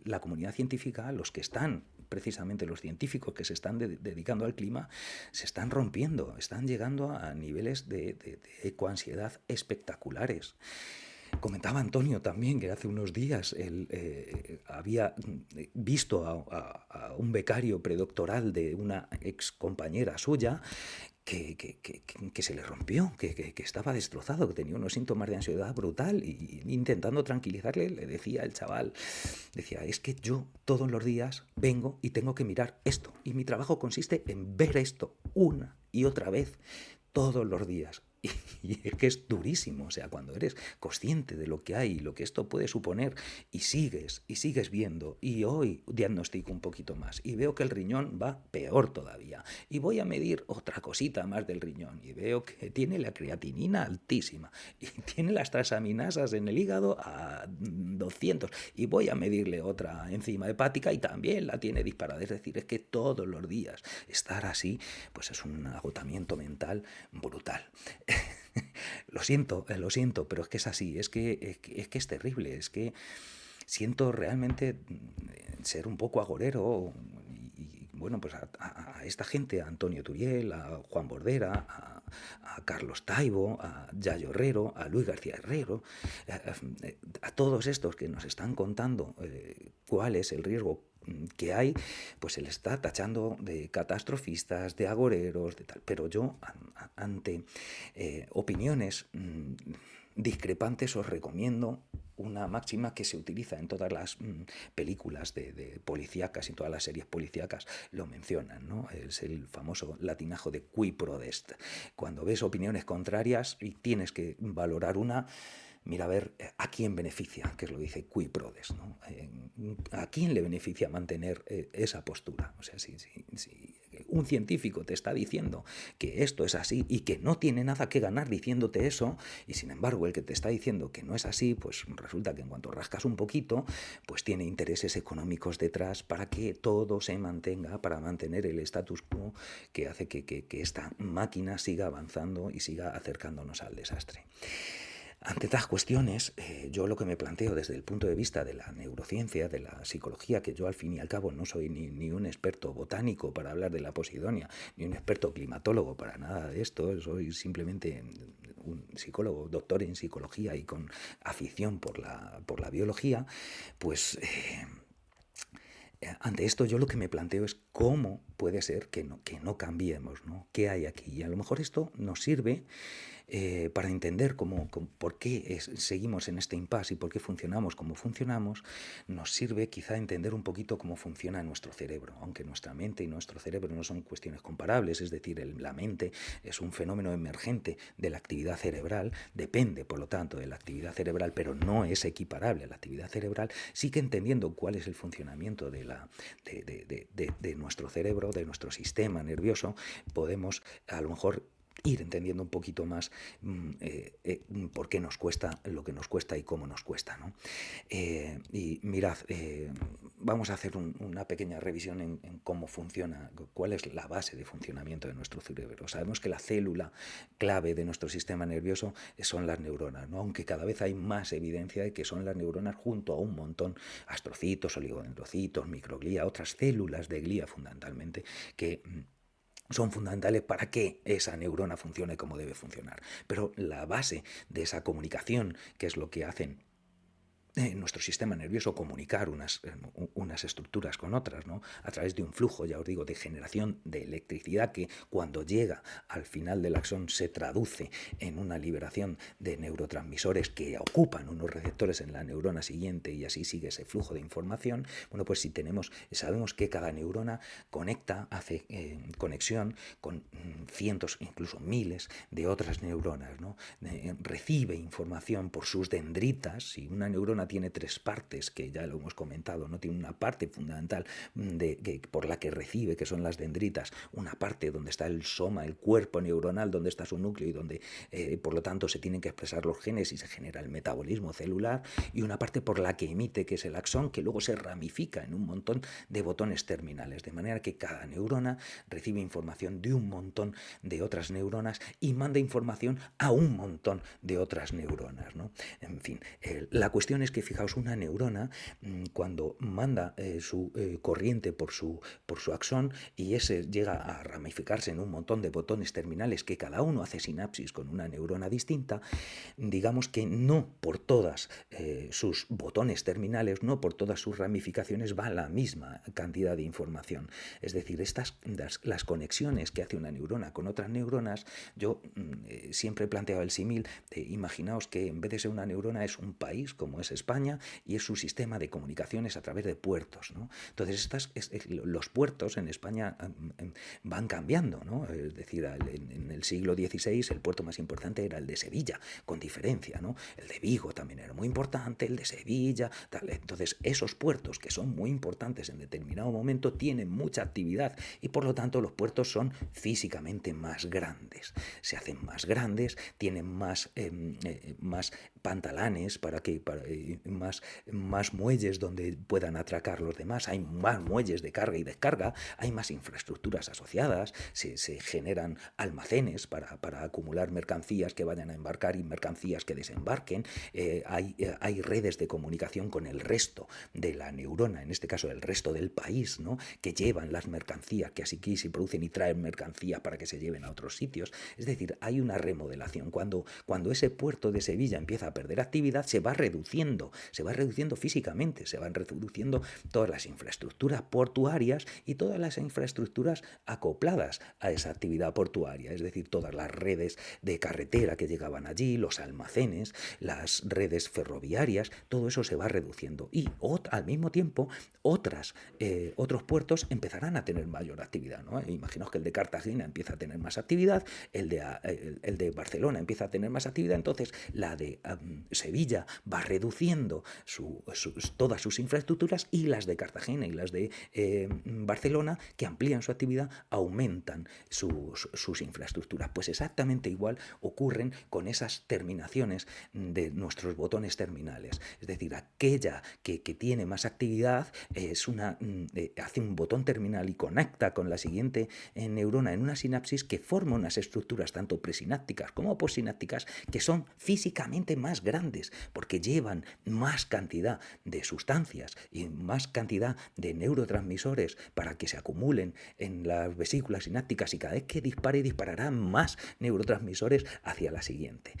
la comunidad científica, los que están, precisamente los científicos que se están dedicando al clima, se están rompiendo, están llegando a niveles de ecoansiedad espectaculares. Comentaba Antonio también que hace unos días él había visto a un becario predoctoral de una ex compañera suya que se le rompió, que estaba destrozado, que tenía unos síntomas de ansiedad brutal, y intentando tranquilizarle le decía el chaval, decía, es que yo todos los días vengo y tengo que mirar esto, y mi trabajo consiste en ver esto una y otra vez todos los días. Y es que es durísimo, o sea, cuando eres consciente de lo que hay y lo que esto puede suponer y sigues viendo, y hoy diagnostico un poquito más y veo que el riñón va peor todavía y voy a medir otra cosita más del riñón y veo que tiene la creatinina altísima y tiene las transaminasas en el hígado a 200 y voy a medirle otra enzima hepática y también la tiene disparada. Es decir, es que todos los días estar así pues es un agotamiento mental brutal. Lo siento, pero es que es así, es que es terrible, es que siento realmente ser un poco agorero y bueno, pues a esta gente, a Antonio Turiel, a Juan Bordera, a Carlos Taibo, a Yayo Herrero, a Luis García Herrero, a todos estos que nos están contando cuál es el riesgo que hay, pues se les está tachando de catastrofistas, de agoreros, de tal. Pero yo, ante opiniones discrepantes, os recomiendo una máxima que se utiliza en todas las películas de policíacas y todas las series policíacas lo mencionan, ¿no? Es el famoso latinajo de qui prodest. Cuando ves opiniones contrarias y tienes que valorar una, mira a ver a quién beneficia, que es lo que dice qui prodest, ¿no? ¿A quién le beneficia mantener esa postura? O sea, si un científico te está diciendo que esto es así y que no tiene nada que ganar diciéndote eso, y sin embargo el que te está diciendo que no es así, pues resulta que en cuanto rascas un poquito, pues tiene intereses económicos detrás para que todo se mantenga, para mantener el status quo que hace que esta máquina siga avanzando y siga acercándonos al desastre. Ante estas cuestiones, yo lo que me planteo desde el punto de vista de la neurociencia, de la psicología, que yo al fin y al cabo no soy ni un experto botánico para hablar de la posidonia, ni un experto climatólogo para nada de esto, soy simplemente un psicólogo, doctor en psicología y con afición por la biología, pues ante esto yo lo que me planteo es cómo puede ser que no cambiemos, ¿no? ¿Qué hay aquí? Y a lo mejor esto nos sirve para entender por qué seguimos en este impasse y por qué funcionamos como funcionamos, nos sirve quizá entender un poquito cómo funciona nuestro cerebro, aunque nuestra mente y nuestro cerebro no son cuestiones comparables, es decir, la mente es un fenómeno emergente de la actividad cerebral, depende por lo tanto de la actividad cerebral, pero no es equiparable a la actividad cerebral. Sí que entendiendo cuál es el funcionamiento de nuestro cerebro, de nuestro sistema nervioso, podemos a lo mejor ir entendiendo un poquito más por qué nos cuesta lo que nos cuesta y cómo nos cuesta, ¿no? Y mirad, vamos a hacer una pequeña revisión en cómo funciona, cuál es la base de funcionamiento de nuestro cerebro. Sabemos que la célula clave de nuestro sistema nervioso son las neuronas, ¿no? Aunque cada vez hay más evidencia de que son las neuronas junto a un montón, astrocitos, oligodendrocitos, microglía, otras células de glía fundamentalmente, que son fundamentales para que esa neurona funcione como debe funcionar. Pero la base de esa comunicación, que es lo que hacen nuestro sistema nervioso, comunicar unas estructuras con otras, ¿no? A través de un flujo, ya os digo, de generación de electricidad que cuando llega al final del axón se traduce en una liberación de neurotransmisores que ocupan unos receptores en la neurona siguiente y así sigue ese flujo de información. Bueno, pues si sabemos que cada neurona hace conexión con cientos, incluso miles de otras neuronas, ¿no? Recibe información por sus dendritas. Si una neurona tiene tres partes, que ya lo hemos comentado, no tiene una parte fundamental por la que recibe, que son las dendritas, una parte donde está el soma, el cuerpo neuronal, donde está su núcleo y donde por lo tanto se tienen que expresar los genes y se genera el metabolismo celular, y una parte por la que emite, que es el axón, que luego se ramifica en un montón de botones terminales, de manera que cada neurona recibe información de un montón de otras neuronas y manda información a un montón de otras neuronas, ¿no? En fin, la cuestión es que, fijaos, una neurona cuando manda su corriente por su axón y ese llega a ramificarse en un montón de botones terminales que cada uno hace sinapsis con una neurona distinta, digamos que no por todas sus botones terminales, no por todas sus ramificaciones va la misma cantidad de información. Es decir, las conexiones que hace una neurona con otras neuronas, yo siempre he planteado el símil, imaginaos que en vez de ser una neurona es un país como es España y es su sistema de comunicaciones a través de puertos, ¿no? Entonces los puertos en España van cambiando, ¿no? Es decir, en el siglo XVI el puerto más importante era el de Sevilla, con diferencia, ¿no? El de Vigo también era muy importante, el de Sevilla, tal. Entonces esos puertos que son muy importantes en determinado momento tienen mucha actividad y por lo tanto los puertos son físicamente más grandes, se hacen más grandes, tienen más pantalanes más muelles donde puedan atracar los demás, hay más muelles de carga y descarga, hay más infraestructuras asociadas, se generan almacenes para acumular mercancías que vayan a embarcar y mercancías que desembarquen, hay redes de comunicación con el resto de la neurona, en este caso el resto del país, ¿no? Que llevan las mercancías, que así que se producen y traen mercancías para que se lleven a otros sitios. Es decir, hay una remodelación. Cuando ese puerto de Sevilla empieza perder actividad, se va reduciendo físicamente, se van reduciendo todas las infraestructuras portuarias y todas las infraestructuras acopladas a esa actividad portuaria, es decir, todas las redes de carretera que llegaban allí, los almacenes, las redes ferroviarias, todo eso se va reduciendo y al mismo tiempo otros puertos empezarán a tener mayor actividad, ¿no? Imaginaos que el de Cartagena empieza a tener más actividad, el de Barcelona empieza a tener más actividad, entonces la de Sevilla va reduciendo todas sus infraestructuras y las de Cartagena y las de Barcelona, que amplían su actividad, aumentan sus infraestructuras. Pues exactamente igual ocurren con esas terminaciones de nuestros botones terminales. Es decir, aquella que tiene más actividad hace un botón terminal y conecta con la siguiente neurona en una sinapsis que forma unas estructuras tanto presinápticas como postsinápticas que son físicamente más grandes porque llevan más cantidad de sustancias y más cantidad de neurotransmisores para que se acumulen en las vesículas sinápticas y cada vez que dispararán más neurotransmisores hacia la siguiente,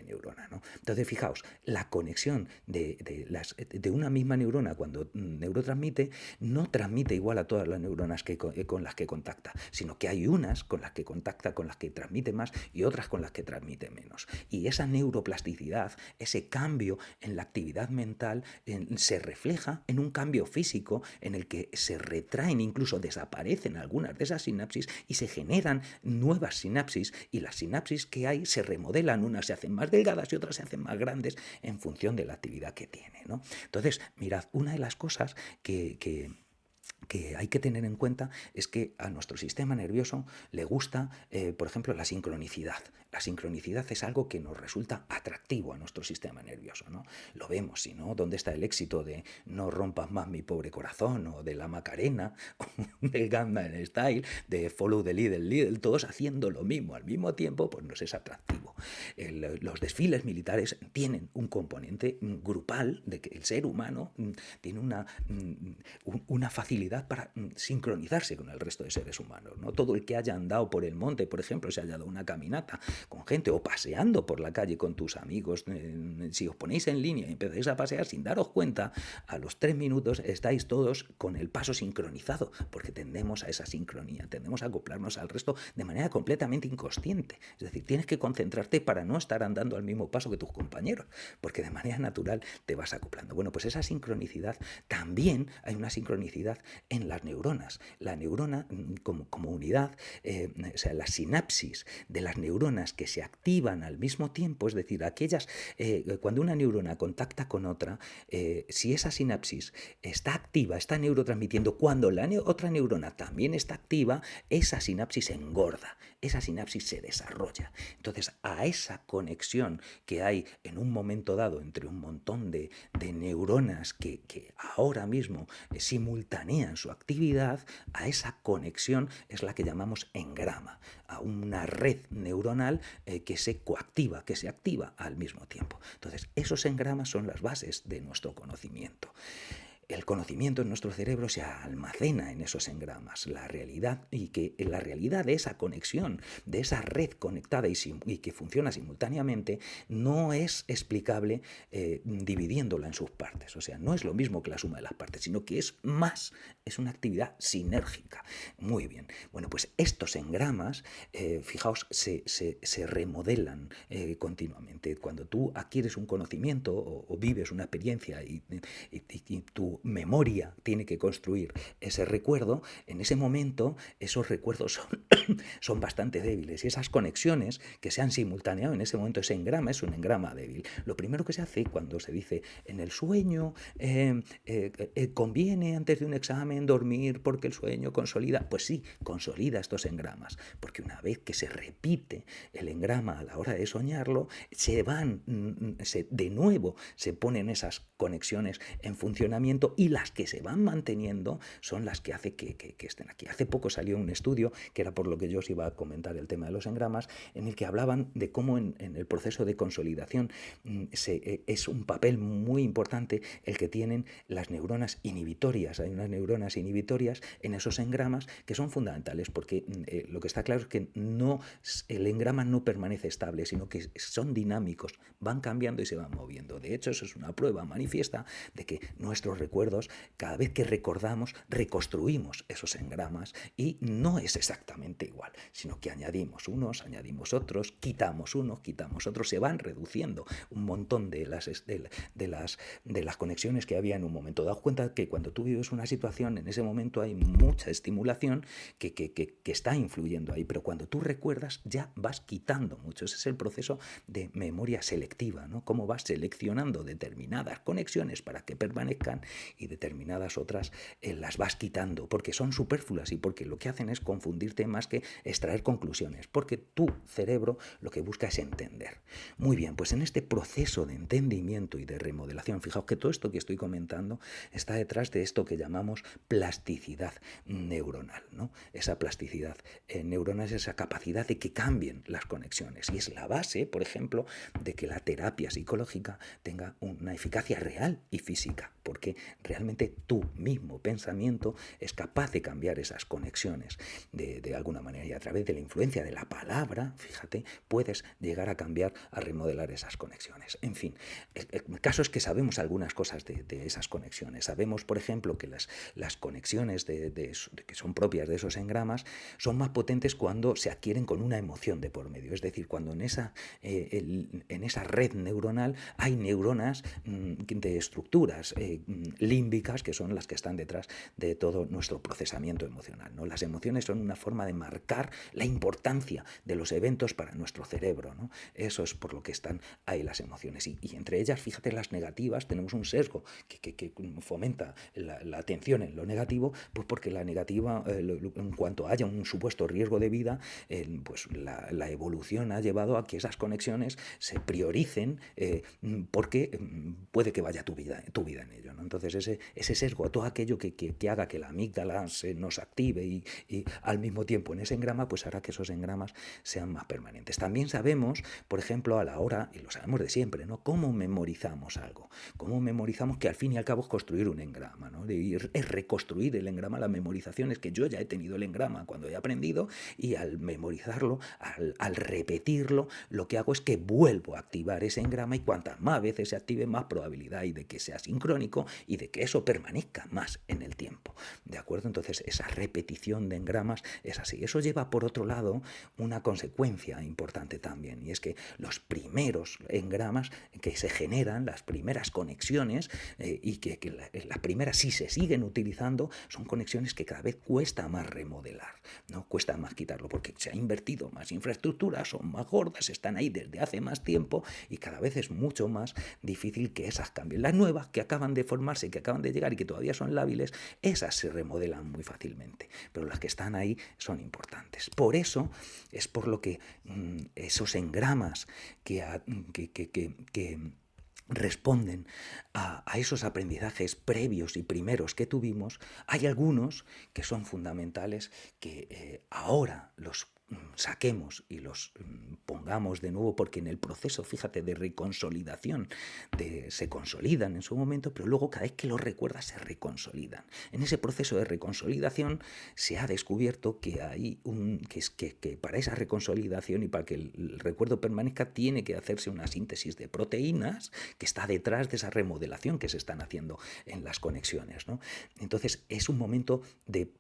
neurona, ¿no? Entonces, fijaos, la conexión de una misma neurona cuando neurotransmite no transmite igual a todas las neuronas con las que contacta, sino que hay unas con las que contacta, con las que transmite más y otras con las que transmite menos. Y esa neuroplasticidad, ese cambio en la actividad mental se refleja en un cambio físico en el que se retraen, incluso desaparecen algunas de esas sinapsis y se generan nuevas sinapsis y las sinapsis que hay se remodelan, unas se hacen más delgadas y otras se hacen más grandes en función de la actividad que tiene, ¿no? Entonces, mirad, una de las cosas que hay que tener en cuenta es que a nuestro sistema nervioso le gusta, por ejemplo, la sincronicidad. La sincronicidad es algo que nos resulta atractivo a nuestro sistema nervioso, ¿no? Lo vemos, si no, ¿dónde está el éxito de No rompas más mi pobre corazón o de la Macarena, o del Gangnam Style, de Follow the Leader, todos haciendo lo mismo al mismo tiempo, pues nos es atractivo. Los desfiles militares tienen un componente grupal de que el ser humano tiene una facilidad para sincronizarse con el resto de seres humanos, ¿no? Todo el que haya andado por el monte, por ejemplo, se haya dado una caminata con gente o paseando por la calle con tus amigos, si os ponéis en línea y empezáis a pasear sin daros cuenta, a los 3 minutos estáis todos con el paso sincronizado, porque tendemos a esa sincronía, tendemos a acoplarnos al resto de manera completamente inconsciente. Es decir, tienes que concentrarte para no estar andando al mismo paso que tus compañeros, porque de manera natural te vas acoplando. Bueno, pues esa sincronicidad, también hay una sincronicidad en las neuronas. La neurona como unidad, o sea, la sinapsis de las neuronas que se activan al mismo tiempo, es decir, aquellas, cuando una neurona contacta con otra, si esa sinapsis está activa, está neurotransmitiendo, cuando la otra neurona también está activa, esa sinapsis engorda, esa sinapsis se desarrolla. Entonces, a esa conexión que hay en un momento dado entre un montón de neuronas que ahora mismo simultanean su actividad, a esa conexión es la que llamamos engrama, a una red neuronal que se coactiva, que se activa al mismo tiempo. Entonces, esos engramas son las bases de nuestro conocimiento. El conocimiento en nuestro cerebro se almacena en esos engramas, la realidad, y que la realidad de esa conexión, de esa red conectada y que funciona simultáneamente, no es explicable dividiéndola en sus partes. O sea, no es lo mismo que la suma de las partes, sino que es una actividad sinérgica. Muy bien. Bueno, pues estos engramas, fijaos, se remodelan continuamente. Cuando tú adquieres un conocimiento o vives una experiencia y tu memoria tiene que construir ese recuerdo, en ese momento esos recuerdos son bastante débiles y esas conexiones que se han simultaneado en ese momento, ese engrama es un engrama débil. Lo primero que se hace cuando se dice en el sueño conviene antes de un examen dormir porque el sueño consolida, pues sí, consolida estos engramas, porque una vez que se repite el engrama a la hora de soñarlo, de nuevo se ponen esas conexiones en funcionamiento momento, y las que se van manteniendo son las que hace que estén aquí. Hace poco salió un estudio, que era por lo que yo os iba a comentar el tema de los engramas, en el que hablaban de cómo en el proceso de consolidación es un papel muy importante el que tienen las neuronas inhibitorias. Hay unas neuronas inhibitorias en esos engramas que son fundamentales, porque lo que está claro es que el engrama no permanece estable, sino que son dinámicos, van cambiando y se van moviendo. De hecho, eso es una prueba manifiesta de que nuestros recuerdos, cada vez que recordamos, reconstruimos esos engramas, y no es exactamente igual, sino que añadimos unos, añadimos otros, quitamos unos, quitamos otros, se van reduciendo un montón de las conexiones que había en un momento. Daos cuenta que cuando tú vives una situación, en ese momento hay mucha estimulación que está influyendo ahí, pero cuando tú recuerdas ya vas quitando mucho. Ese es el proceso de memoria selectiva, ¿no? Cómo vas seleccionando determinadas conexiones para que permanezcan y determinadas otras las vas quitando, porque son superfluas y porque lo que hacen es confundirte más que extraer conclusiones, porque tu cerebro lo que busca es entender. Muy bien, pues en este proceso de entendimiento y de remodelación, fijaos que todo esto que estoy comentando está detrás de esto que llamamos plasticidad neuronal, ¿no? Esa plasticidad neuronal es esa capacidad de que cambien las conexiones, y es la base, por ejemplo, de que la terapia psicológica tenga una eficacia real y física, porque realmente tu mismo pensamiento es capaz de cambiar esas conexiones de alguna manera, y a través de la influencia de la palabra, fíjate, puedes llegar a cambiar, a remodelar esas conexiones. En fin, el caso es que sabemos algunas cosas de esas conexiones. Sabemos, por ejemplo, que las conexiones que son propias de esos engramas son más potentes cuando se adquieren con una emoción de por medio, es decir, cuando en esa red neuronal hay neuronas de estructuras límbicas, que son las que están detrás de todo nuestro procesamiento emocional, ¿no? Las emociones son una forma de marcar la importancia de los eventos para nuestro cerebro, ¿no? Eso es por lo que están ahí las emociones. Y entre ellas, fíjate, las negativas, tenemos un sesgo que fomenta la atención en lo negativo, pues porque la negativa, en cuanto haya un supuesto riesgo de vida, pues la evolución ha llevado a que esas conexiones se prioricen, porque puede que vaya tu vida en ello, ¿no? Entonces ese sesgo, todo aquello que haga que la amígdala se nos active y al mismo tiempo en ese engrama, pues hará que esos engramas sean más permanentes. También sabemos, por ejemplo, a la hora, y lo sabemos de siempre, ¿no?, cómo memorizamos algo, cómo memorizamos, que al fin y al cabo es construir un engrama, ¿no? Es reconstruir el engrama. La memorización es que yo ya he tenido el engrama cuando he aprendido, y al memorizarlo, al repetirlo, lo que hago es que vuelvo a activar ese engrama, y cuantas más veces se active, más probabilidad hay de que sea sincrónico y de que eso permanezca más en el tiempo, ¿de acuerdo? Entonces esa repetición de engramas es así. Eso lleva, por otro lado, una consecuencia importante también, y es que los primeros engramas que se generan, las primeras conexiones, y que las primeras, si se siguen utilizando, son conexiones que cada vez cuesta más remodelar, ¿no? Cuesta más quitarlo, porque se ha invertido más infraestructura, son más gordas, están ahí desde hace más tiempo, y cada vez es mucho más difícil que esas cambien. Las nuevas que acaban de formarse, que acaban de llegar y que todavía son lábiles, esas se remodelan muy fácilmente, pero las que están ahí son importantes. Por eso es por lo que esos engramas que responden a esos aprendizajes previos y primeros que tuvimos, hay algunos que son fundamentales, que ahora los saquemos y los pongamos de nuevo, porque en el proceso, fíjate, de reconsolidación se consolidan en su momento, pero luego cada vez que los recuerdas se reconsolidan. En ese proceso de reconsolidación se ha descubierto que hay que para esa reconsolidación y para que el recuerdo permanezca, tiene que hacerse una síntesis de proteínas que está detrás de esa remodelación que se están haciendo en las conexiones, ¿no? Entonces es un momento de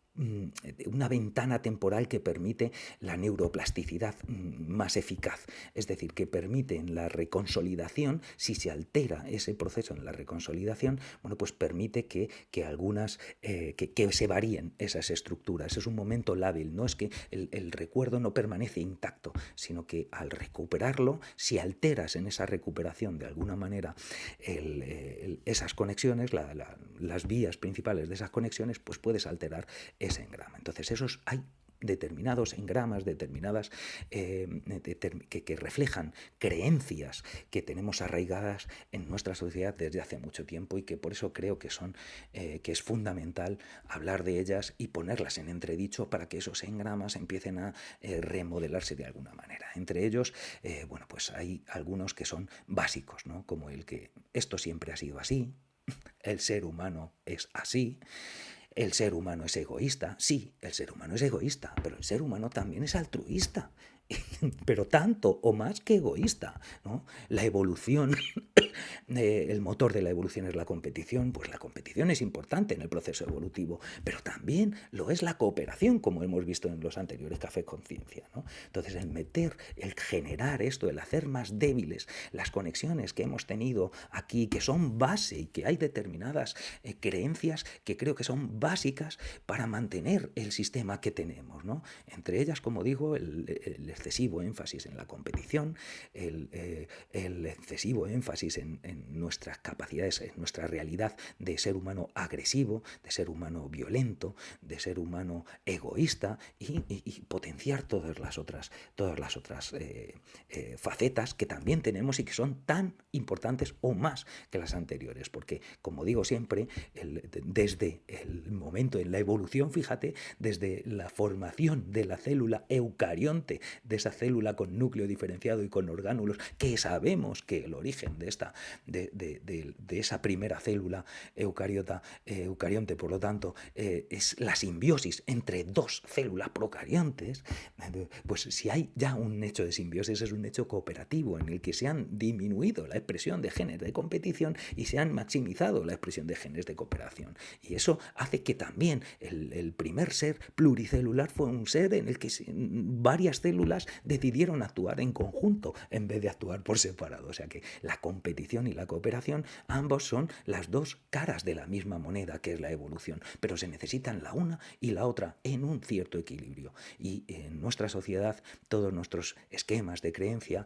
una ventana temporal que permite la neuroplasticidad más eficaz, es decir, que permite en la reconsolidación, si se altera ese proceso en la reconsolidación, bueno, pues permite que algunas, que se varíen esas estructuras. Es un momento lábil, no es que el recuerdo no permanece intacto, sino que al recuperarlo, si alteras en esa recuperación de alguna manera esas conexiones, las vías principales de esas conexiones, pues puedes alterar ese engrama. Entonces hay determinados engramas, determinadas que reflejan creencias que tenemos arraigadas en nuestra sociedad desde hace mucho tiempo, y que por eso creo que que es fundamental hablar de ellas y ponerlas en entredicho para que esos engramas empiecen a remodelarse de alguna manera. Entre ellos, bueno, pues hay algunos que son básicos, ¿no? Como el que esto siempre ha sido así, el ser humano es así, el ser humano es egoísta. Sí, el ser humano es egoísta, pero el ser humano también es altruista, pero tanto o más que egoísta, ¿no? La evolución, el motor de la evolución es la competición, pues la competición es importante en el proceso evolutivo, pero también lo es la cooperación, como hemos visto en los anteriores Café Conciencia, ¿no? Entonces, el generar esto, el hacer más débiles las conexiones que hemos tenido aquí, que son base, y que hay determinadas creencias que creo que son básicas para mantener el sistema que tenemos, ¿no? Entre ellas, como digo, el excesivo énfasis en la competición, el excesivo énfasis en nuestras capacidades, en nuestra realidad de ser humano agresivo, de ser humano violento, de ser humano egoísta, y potenciar todas las otras facetas que también tenemos y que son tan importantes o más que las anteriores, porque, como digo siempre, desde el momento en la evolución, fíjate, desde la formación de la célula eucarionte, de esa célula con núcleo diferenciado y con orgánulos, que sabemos que el origen de esa primera célula eucarionte, por lo tanto, es la simbiosis entre dos células procariontes. Pues si hay ya un hecho de simbiosis, es un hecho cooperativo en el que se han disminuido la expresión de genes de competición y se han maximizado la expresión de genes de cooperación. Y eso hace que también el primer ser pluricelular fue un ser en el que varias células decidieron actuar en conjunto en vez de actuar por separado. O sea que la competición y la cooperación, ambos son las dos caras de la misma moneda, que es la evolución, pero se necesitan la una y la otra en un cierto equilibrio. Y en nuestra sociedad todos nuestros esquemas de creencia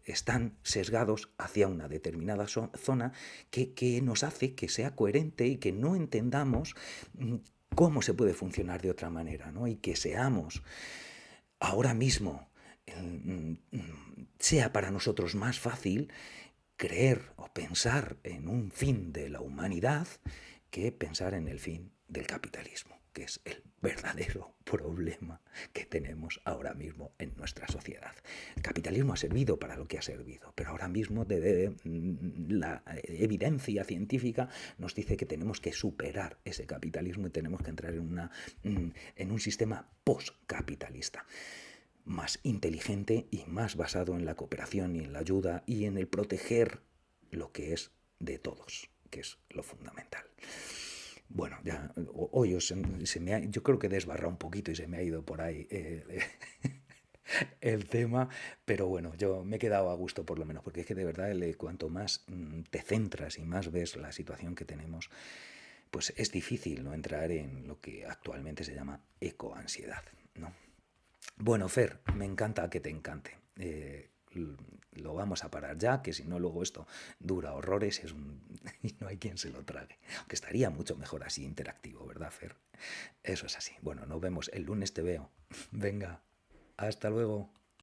están sesgados hacia una determinada zona que nos hace que sea coherente y que no entendamos cómo se puede funcionar de otra manera, ¿no? Y que seamos ahora mismo, sea para nosotros más fácil creer o pensar en un fin de la humanidad que pensar en el fin del capitalismo, que es el verdadero problema que tenemos ahora mismo en nuestra sociedad. El capitalismo ha servido para lo que ha servido, pero ahora mismo la evidencia científica nos dice que tenemos que superar ese capitalismo y tenemos que entrar en un sistema postcapitalista, más inteligente y más basado en la cooperación y en la ayuda y en el proteger lo que es de todos, que es lo fundamental. Bueno, ya hoy yo creo que he desbarrado un poquito y se me ha ido por ahí el tema, pero bueno, yo me he quedado a gusto por lo menos, porque es que de verdad cuanto más te centras y más ves la situación que tenemos, pues es difícil no entrar en lo que actualmente se llama ecoansiedad, ¿no? Bueno, Fer, me encanta que te encante. Lo vamos a parar ya, que si no luego esto dura horrores y no hay quien se lo trague. Aunque estaría mucho mejor así interactivo, ¿verdad, Fer? Eso es así. Bueno, nos vemos. El lunes te veo. Venga, hasta luego.